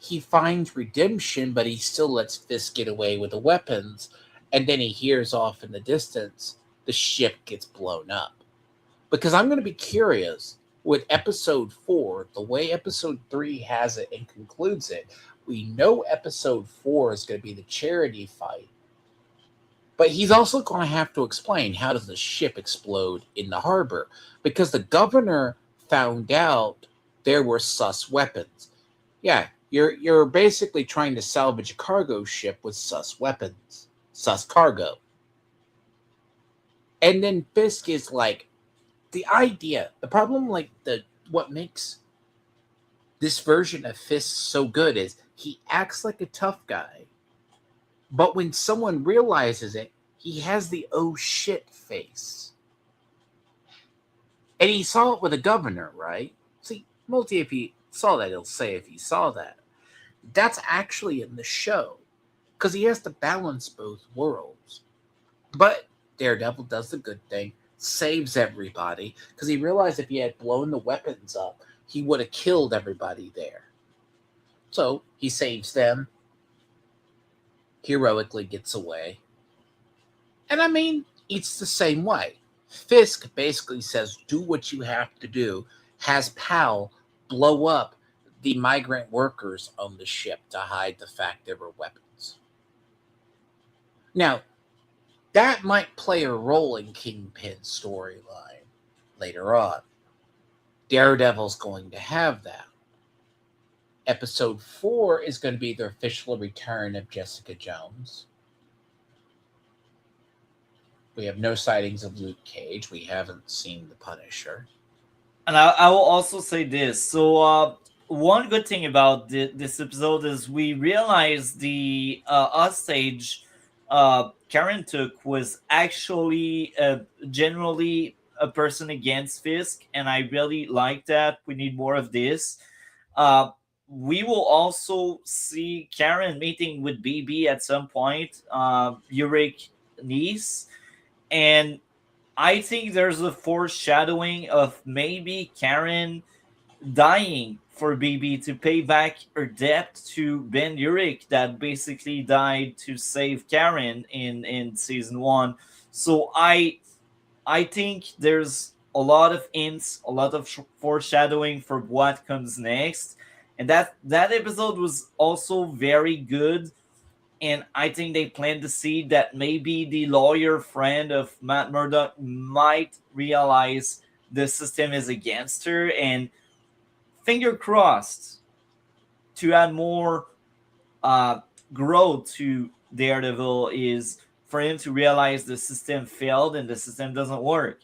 he finds redemption, but he still lets Fisk get away with the weapons. And then he hears off in the distance, the ship gets blown up. Because I'm going to be curious with episode 4, the way episode 3 has it and concludes it. We know episode 4 is going to be the charity fight. But he's also going to have to explain how does the ship explode in the harbor. Because the governor found out there were sus weapons. Yeah, you're basically trying to salvage a cargo ship with sus weapons. Sus cargo. And then Fisk is like, the idea, the problem, like what makes this version of Fisk so good is he acts like a tough guy, but when someone realizes it, he has the oh shit face. And he saw it with the governor, right? See, Multi, if he saw that, he'll say if he saw that. That's actually in the show. because he has to balance both worlds. But Daredevil does the good thing, saves everybody, because he realized if he had blown the weapons up, he would have killed everybody there. So he saves them, heroically gets away. And I mean, it's the same way. Fisk basically says, do what you have to do, has Pal blow up the migrant workers on the ship to hide the fact there were weapons. Now, that might play a role in Kingpin's storyline later on. Daredevil's going to have that. Episode 4 is going to be the official return of Jessica Jones. We have no sightings of Luke Cage. We haven't seen the Punisher. And I will also say this. So, one good thing about this episode is we realized the hostage Karen took was actually generally a person against Fisk, and I really like that. We need more of this. Uh, we will also see Karen meeting with BB at some point, Yurik niece, and I think there's a foreshadowing of maybe Karen dying for BB to pay back her debt to Ben Urich that basically died to save Karen in season one. So I think there's a lot of hints, a lot of foreshadowing for what comes next, and that episode was also very good. And I think they plan to see that maybe the lawyer friend of Matt Murdock might realize the system is against her, and finger crossed to add more uh, growth to Daredevil is for him to realize the system failed and the system doesn't work.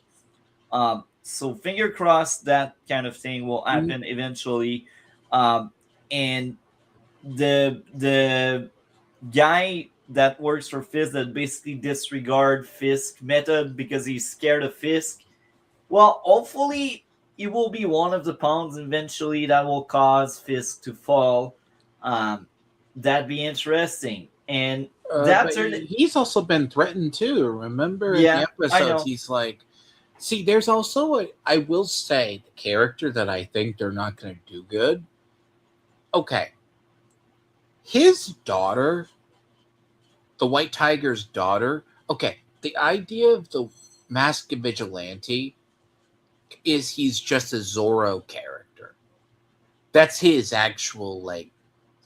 So finger crossed that kind of thing will Mm, happen eventually. Um, and the guy that works for Fisk that basically disregard Fisk method because he's scared of Fisk. Well, hopefully it will be one of the pawns eventually that will cause Fisk to fall. Um, that'd be interesting. And but that's he's also been threatened too. Remember in the yeah, I episodes, know. he's like, see, there's also I will say, the character that I think they're not going to do good. Okay. His daughter, the White Tiger's daughter, okay, the idea of the masked vigilante is he's just a Zorro character. That's his actual, like,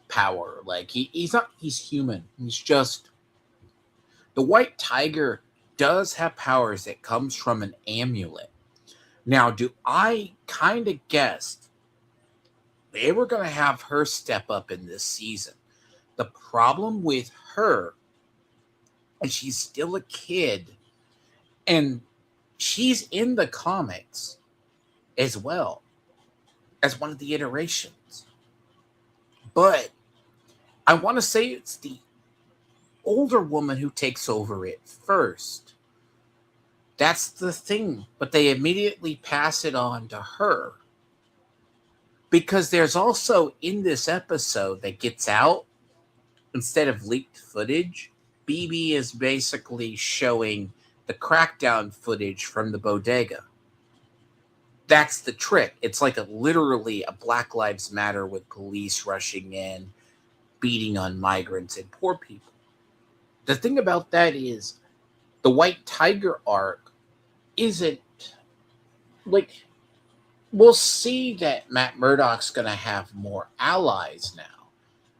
power. Like, he's not, he's human. He's just, the White Tiger does have powers that comes from an amulet. Now, do I kind of guessed they were going to have her step up in this season? The problem with her is she's still a kid, and she's in the comics as well as one of the iterations. But I want to say it's the older woman who takes over it first. That's the thing. But they immediately pass it on to her. Because there's also in this episode that gets out, instead of leaked footage, BB is basically showing the crackdown footage from the bodega. That's the trick. It's like literally a Black Lives Matter with police rushing in, beating on migrants and poor people. The thing about that is the White Tiger arc isn't like, we'll see that Matt Murdock's going to have more allies now.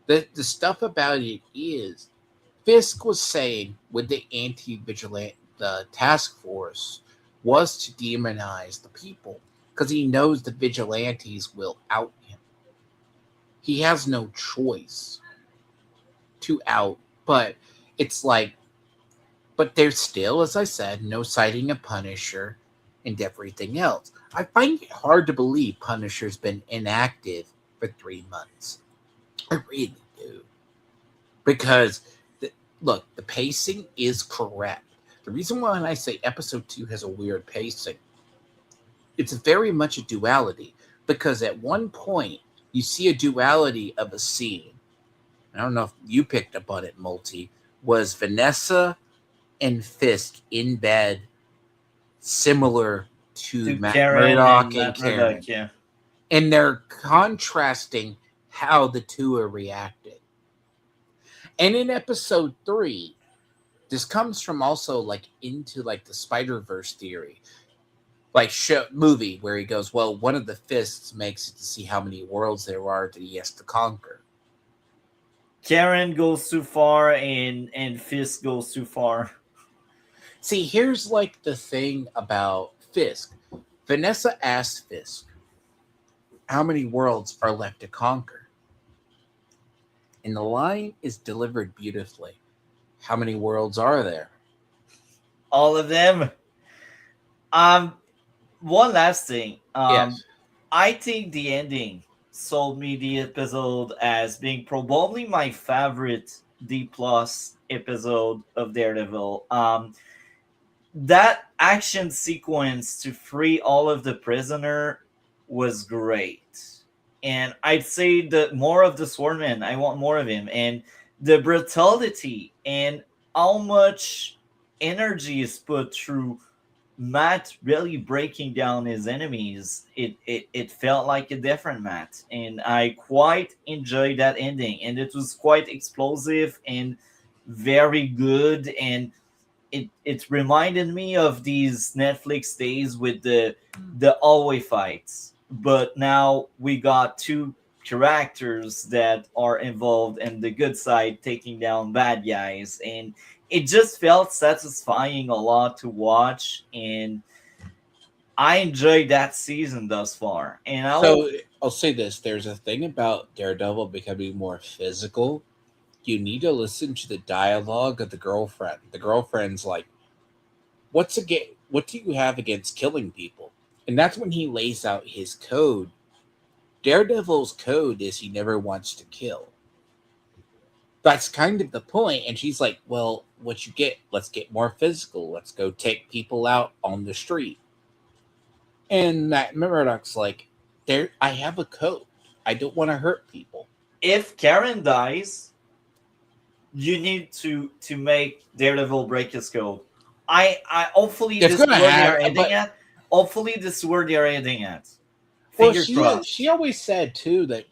The stuff about it is Fisk was saying with the anti-vigilante, the task force was to demonize the people because he knows the vigilantes will out him. He has no choice to out, but it's like, but there's still, as I said, no sighting of Punisher and everything else. I find it hard to believe Punisher's been inactive for 3 months. I really do. Because, look, the pacing is correct. The reason why I say episode 2 has a weird pacing, it's very much a duality. Because at one point, you see a duality of a scene. I don't know if you picked up on it, Multi, was Vanessa and Fisk in bed, similar to To Matt Karen and Murdock and Matt Murdock, Karen. yeah. And they're contrasting how the two are reacting. And in episode 3, this comes from also like into like the Spider-Verse theory, like show movie where he goes, well, one of the fists makes it to see how many worlds there are that he has to conquer. Karen goes too far and Fisk goes too far. See, here's like the thing about Fisk. Vanessa asked Fisk, how many worlds are left to conquer? And the line is delivered beautifully. How many worlds are there? All of them. Um, One last thing. Yes. I think the ending sold me the episode as being probably my favorite D plus episode of Daredevil. That action sequence to free all of the prisoner was great. And I'd say that more of the Swordman, I want more of him. And the brutality and how much energy is put through Matt really breaking down his enemies, it felt like a different Matt. And I quite enjoyed that ending. And it was quite explosive and very good. And it reminded me of these Netflix days with the hallway fights. But now we got two characters that are involved in the good side taking down bad guys, and it just felt satisfying a lot to watch, and I enjoyed that season thus far. And I will. So I'll say this: there's a thing about Daredevil becoming more physical. You need to listen to the dialogue of the girlfriend. The girlfriend's like, What do you have against killing people?" And that's when he lays out his code. Daredevil's code is he never wants to kill. That's kind of the point. And she's like, "Well, what you get? Let's get more physical. Let's go take people out on the street." And Matt Murdock's like, "There, I have a code. I don't want to hurt people." If Karen dies, you need to make Daredevil break his code. I hopefully It's this is gonna where have, they're ending but at. Hopefully this is where they're ending at. well, Fingers she crossed. always said too that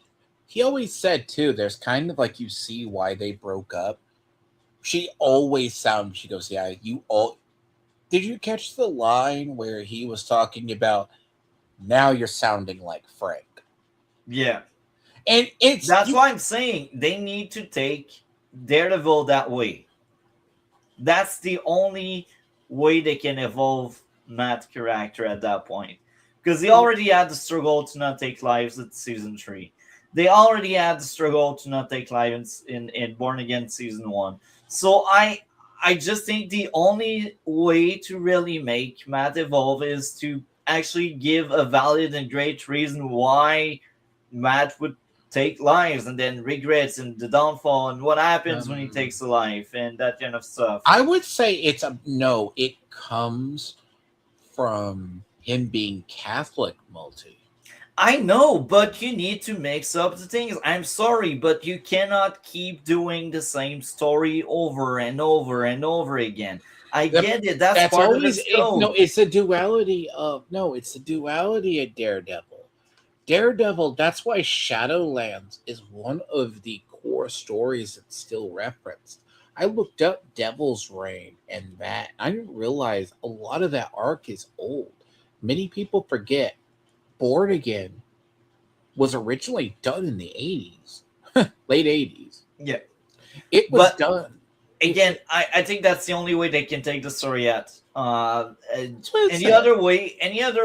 he always said too. There's kind of like you see why they broke up. She always sounded. She goes, "Yeah, you all." Did you catch the line where he was talking about now you're sounding like Frank? Yeah. And it's That's you. why I'm saying they need to take Daredevil that way. That's the only way they can evolve Matt's character at that point. Because they already had the struggle to not take lives at season 3. They already had the struggle to not take lives in Born Again season 1. So I just think the only way to really make Matt evolve is to actually give a valid and great reason why Matt would take lives and then regrets and the downfall and what happens when he Um, takes a life and that kind of stuff. I would say it's a no. It comes from him being Catholic, Multi. I know, but you need to mix up the things. I'm sorry, but you cannot keep doing the same story over and over and over again. I That, get it. That's that's part of always his it, no. code. It's a duality of no. It's a duality of Daredevil. Daredevil. That's why Shadowlands is one of the core stories that's still referenced. I looked up Devil's Reign and that. I didn't realize a lot of that arc is old. Many people forget Born Again was originally done in the 80s, late 80s. Yeah. It was But done. again, I think that's the only way they can take the story out. That's what it Any said. other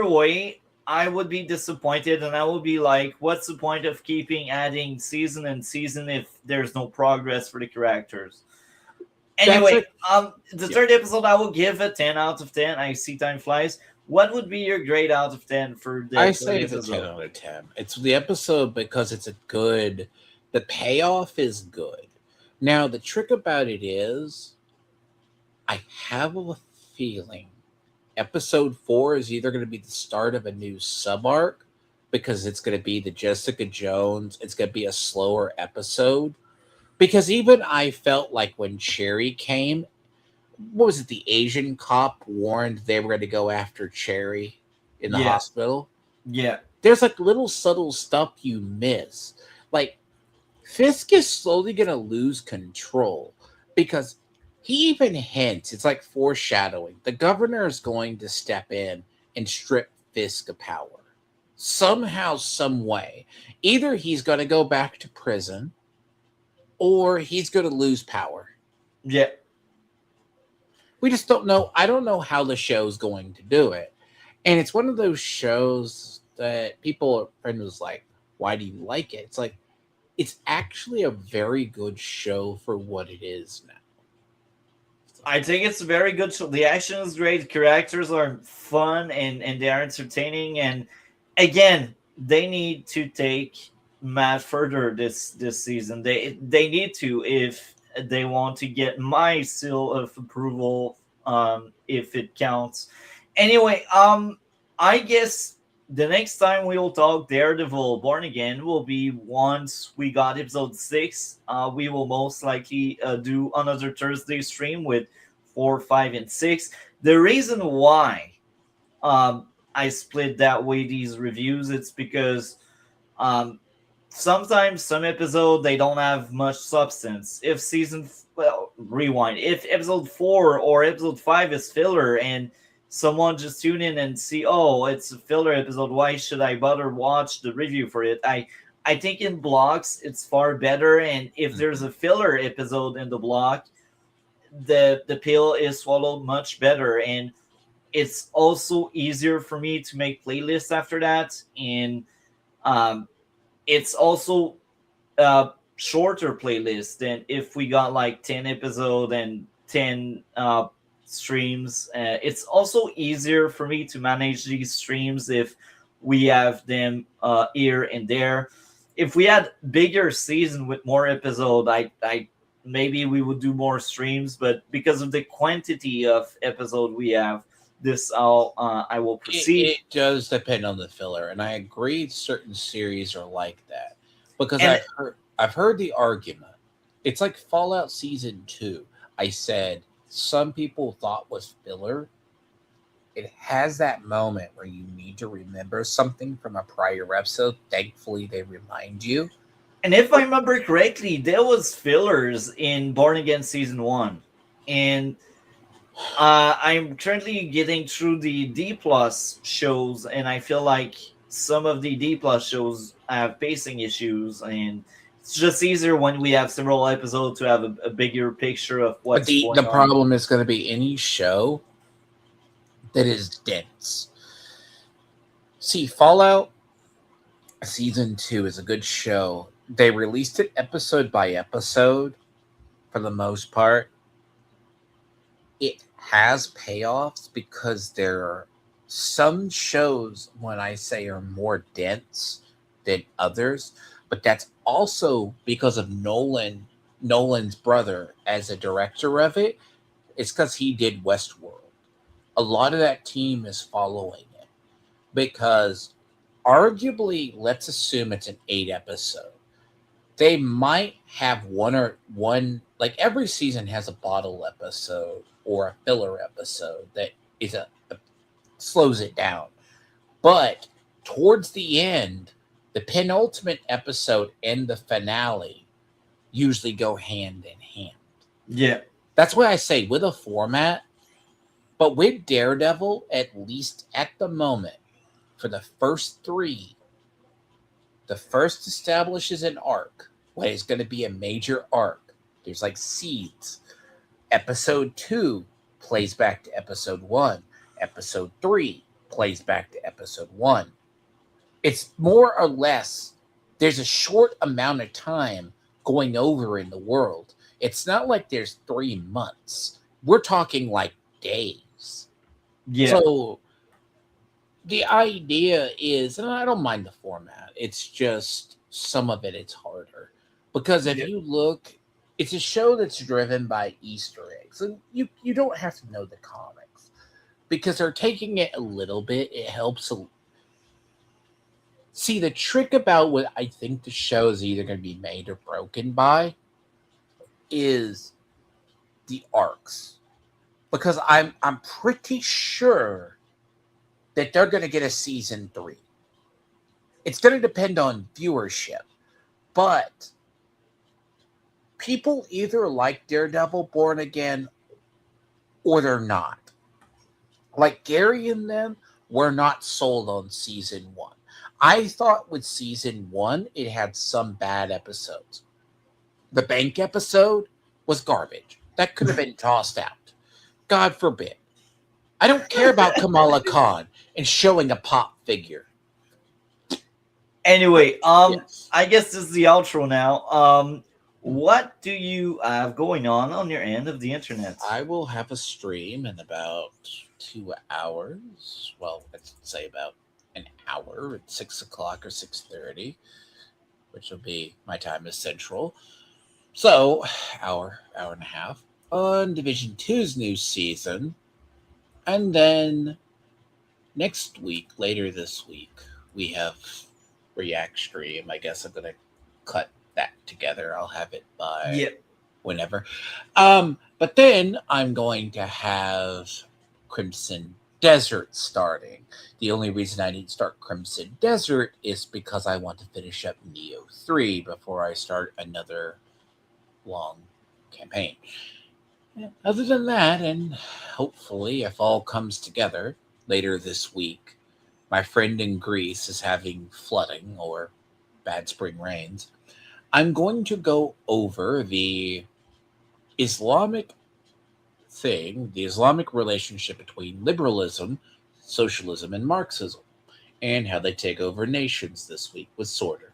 way, I would be disappointed, and I would be like, "What's the point of keeping adding season and season if there's no progress for the characters?" That's Anyway, a the yeah. third episode I will give a 10 out of 10. I see time flies. What would be your grade out of 10 for I the say third it's a 10 episode? out of 10. It's the episode because it's a good, the payoff is good. Now, the trick about it is, I have a feeling episode 4 is either going to be the start of a new sub arc because it's going to be the Jessica Jones, it's going to be a slower episode Because even I felt like when Cherry came, what was it? The Asian cop warned they were going to go after Cherry in the Yeah, hospital. yeah, There's like little subtle stuff you miss. Like Fisk is slowly going to lose control because he even hints, it's like foreshadowing. The governor is going to step in and strip Fisk of power. Somehow, some way. Either he's going to go back to prison or he's going to lose power. yeah. We just don't know. I don't know how the show's going to do it. And it's one of those shows that people, friend was like, why do you like it? It's like, it's actually a very good show for what it is now. I think it's a very good show. The action is great. Characters are fun and they are entertaining. And again, they need to take Matt further this season. They need to if they want to get my seal of approval. If it counts. Anyway, I guess the next time we will talk Daredevil Born Again will be once we got episode 6. We will most likely do another Thursday stream with 4, 5, and 6. The reason why I split that way these reviews, it's because um, sometimes some episode they don't have much substance. If well, rewind. If episode 4 or episode 5 is filler and someone just tune in and see, oh, it's a filler episode, why should I bother watch the review for it? I think in blocks it's far better, and if there's Mhm. a filler episode in the block, the pill is swallowed much better, and it's also easier for me to make playlists after that, and um, it's also a shorter playlist than if we got like 10 episode and 10 streams. It's also easier for me to manage these streams if we have them here and there. If we had bigger season with more episode, I maybe we would do more streams, but because of the quantity of episode we have, this I will proceed. It does depend on the filler, and I agree certain series are like that because And I've heard the argument. It's like Fallout Season 2. I said some people thought was filler. It has that moment where you need to remember something from a prior episode. Thankfully, they remind you. And if I remember correctly, there was fillers in Born Again season 1, and I'm currently getting through the D plus shows, and I feel like some of the D plus shows have pacing issues, and it's just easier when we have several episodes to have a bigger picture of But what's the going on. problem is going to be any show that is dense. See, Fallout Season 2 is a good show. They released it episode by episode for the most part. It has payoffs because there are some shows, when I say are more dense than others, but that's also because of Nolan's brother as a director of it. It's because he did Westworld. A lot of that team is following it because arguably, let's assume it's an 8 episode. They might have one, like every season has a bottle episode or a filler episode that is a slows it down. But towards the end, the penultimate episode and the finale usually go hand in hand. Yeah, That's why I say with a format, but with Daredevil, at least at the moment, for the first 3, the first establishes an arc, what is going to be a major arc. There's like seeds. Episode 2 plays back to episode 1. Episode 3 plays back to episode 1. It's more or less, there's a short amount of time going over in the world. It's not like there's 3 months. We're talking like days. yeah, So the idea is, and I don't mind the format, it's just some of it, it's harder. Because if yeah. you look, it's a show that's driven by Easter eggs. And you don't have to know the comics because they're taking it a little bit. It helps. See, the trick about what I think the show is either going to be made or broken by is the arcs, because I'm pretty sure that they're going to get a season 3. It's going to depend on viewership, but people either like Daredevil Born Again or they're not. Like Gary and them were not sold on season 1. I thought with season 1 it had some bad episodes. The bank episode was garbage. That could have been tossed out. God forbid. I don't care about Kamala Khan and showing a pop figure. Anyway, Yes. I guess this is the outro now. What do you have going on your end of the internet? I will have a stream in about 2 hours. Well, let's say about an hour at 6 o'clock or 6:30, which will be my time as central. So, hour and a half on Division 2's new season. And then next week, later this week, we have React Stream. I guess I'm going to cut that together. I'll have it by Yeah. whenever. But then I'm going to have Crimson Desert starting. The only reason I didn't start Crimson Desert is because I want to finish up Neo 3 before I start another long campaign. Other than that, and hopefully if all comes together later this week, my friend in Greece is having flooding or bad spring rains. I'm going to go over the Islamic thing, the Islamic relationship between liberalism, socialism, and Marxism, and how they take over nations this week with Sorter.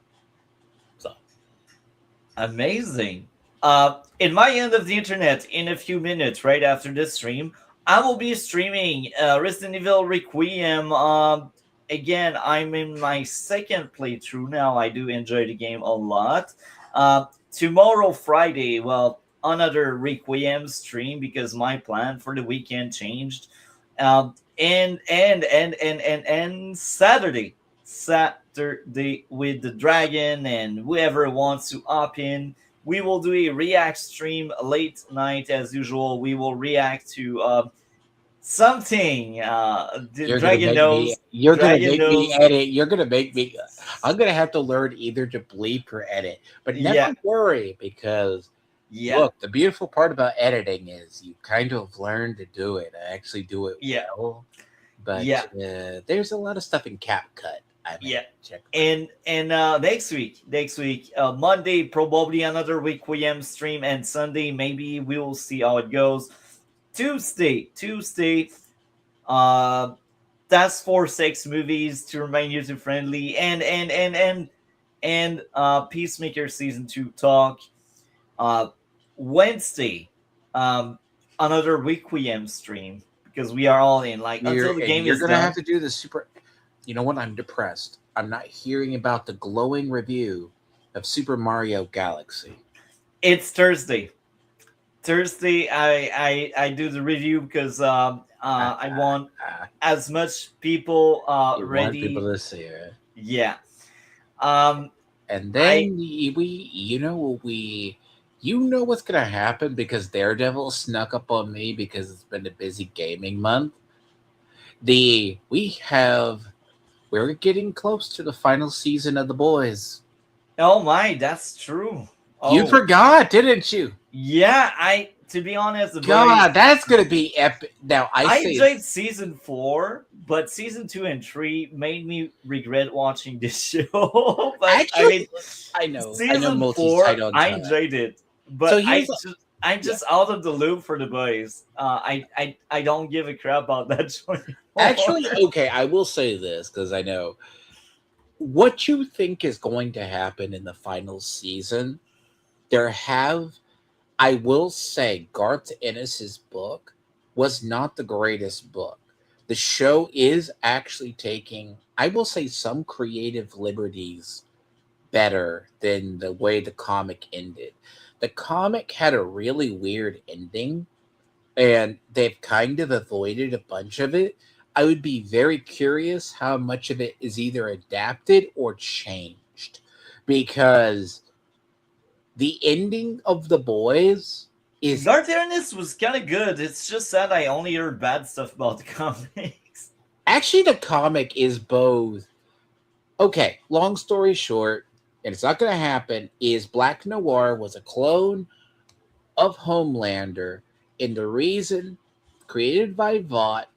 So, Amazing. In my end of the internet, in a few minutes, right after this stream, I will be streaming Resident Evil Requiem. Again, I'm in my second playthrough now. I do enjoy the game a lot. Tomorrow, Friday, well, another Requiem stream because my plan for the weekend changed. And Saturday with the dragon and whoever wants to opt in. We will do a react stream late night as usual. We will react to something. The you're gonna dragon make me. knows. You're gonna Dragon make me knows. edit. You're gonna make me. I'm gonna have to learn either to bleep or edit. But Yeah, never worry, because yeah, look, the beautiful part about editing is you kind of learn to do it. I actually do it yeah, well, but yeah, there's a lot of stuff in CapCut. I may yeah. check. And next week, Monday probably another Requiem stream, and Sunday maybe we will see how it goes. Tuesday, uh, Task Force 6 movies to remain user friendly, and Peacemaker season 2 talk. Uh, Wednesday, another Requiem stream because we are all in. Like until the game You're is gonna have done, to do the super. You know what? I'm depressed. I'm not hearing about the glowing review of Super Mario Galaxy. it's Thursday. Thursday, I do the review because I want as much people You want people ready. to see it. Yeah. Um, And I then you know what's gonna happen because Daredevil snuck up on me because it's been a busy gaming month. We're getting close to the final season of The Boys. Oh my, that's true. You Oh forgot, didn't you? yeah, I to be honest, the boys. God, that's gonna be epic. Now I I say enjoyed season 4, but season 2 and 3 made me regret watching this show. But I actually, mean, I know season Multi's 4, tight on I time. enjoyed it, So but I'm yeah. just out of the loop for the boys. I don't give a crap about that show anymore. Actually, okay, I will say this because I know what you think is going to happen in the final season. There have, I will say, Garth Ennis's book was not the greatest book. The show is actually taking, I will say, some creative liberties better than the way the comic ended. The comic had a really weird ending, and they've kind of avoided a bunch of it. I would be very curious how much of it is either adapted or changed, because the ending of The Boys is Dark Darkness was kind of good. It's just that I only heard bad stuff about the comics. actually the comic is both. Okay, long story short, and it's not going to happen, is Black Noir was a clone of Homelander, and the reason created by Vought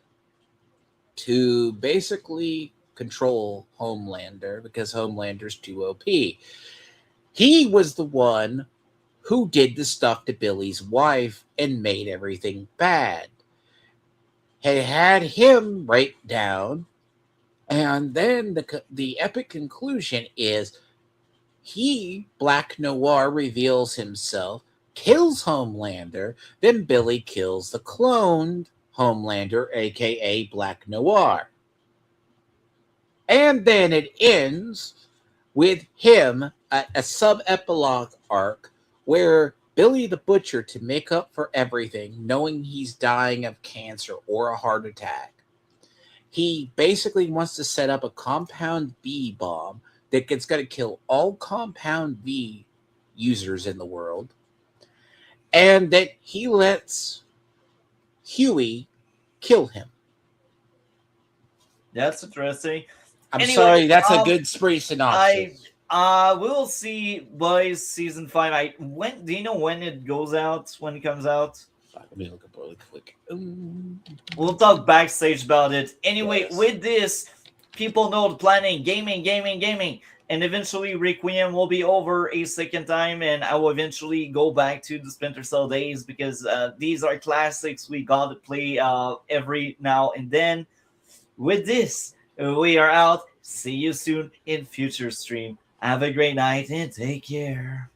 to basically control Homelander because Homelander's too OP. He was the one who did the stuff to Billy's wife and made everything bad. He had him right down, and then the epic conclusion is Black Noir, reveals himself, kills Homelander, then Billy kills the cloned Homelander, aka Black Noir. And then it ends with him at a sub epilogue arc where Billy the Butcher, to make up for everything, knowing he's dying of cancer or a heart attack, he basically wants to set up a Compound V bomb that's going to kill all Compound V users in the world, and that he lets Huey kill him. That's interesting. I'm Anyway, sorry, that's a good spree synopsis. We'll see Boys season 5. When do you know when it goes out? When it comes out? Let me look up really quick. We'll talk backstage about it. Anyway, Yes. with this, people know the planning, gaming, and eventually Requiem will be over a second time, and I will eventually go back to the Splinter Cell days because these are classics we gotta play every now and then. With this, we are out. See you soon in future stream. Have a great night and take care.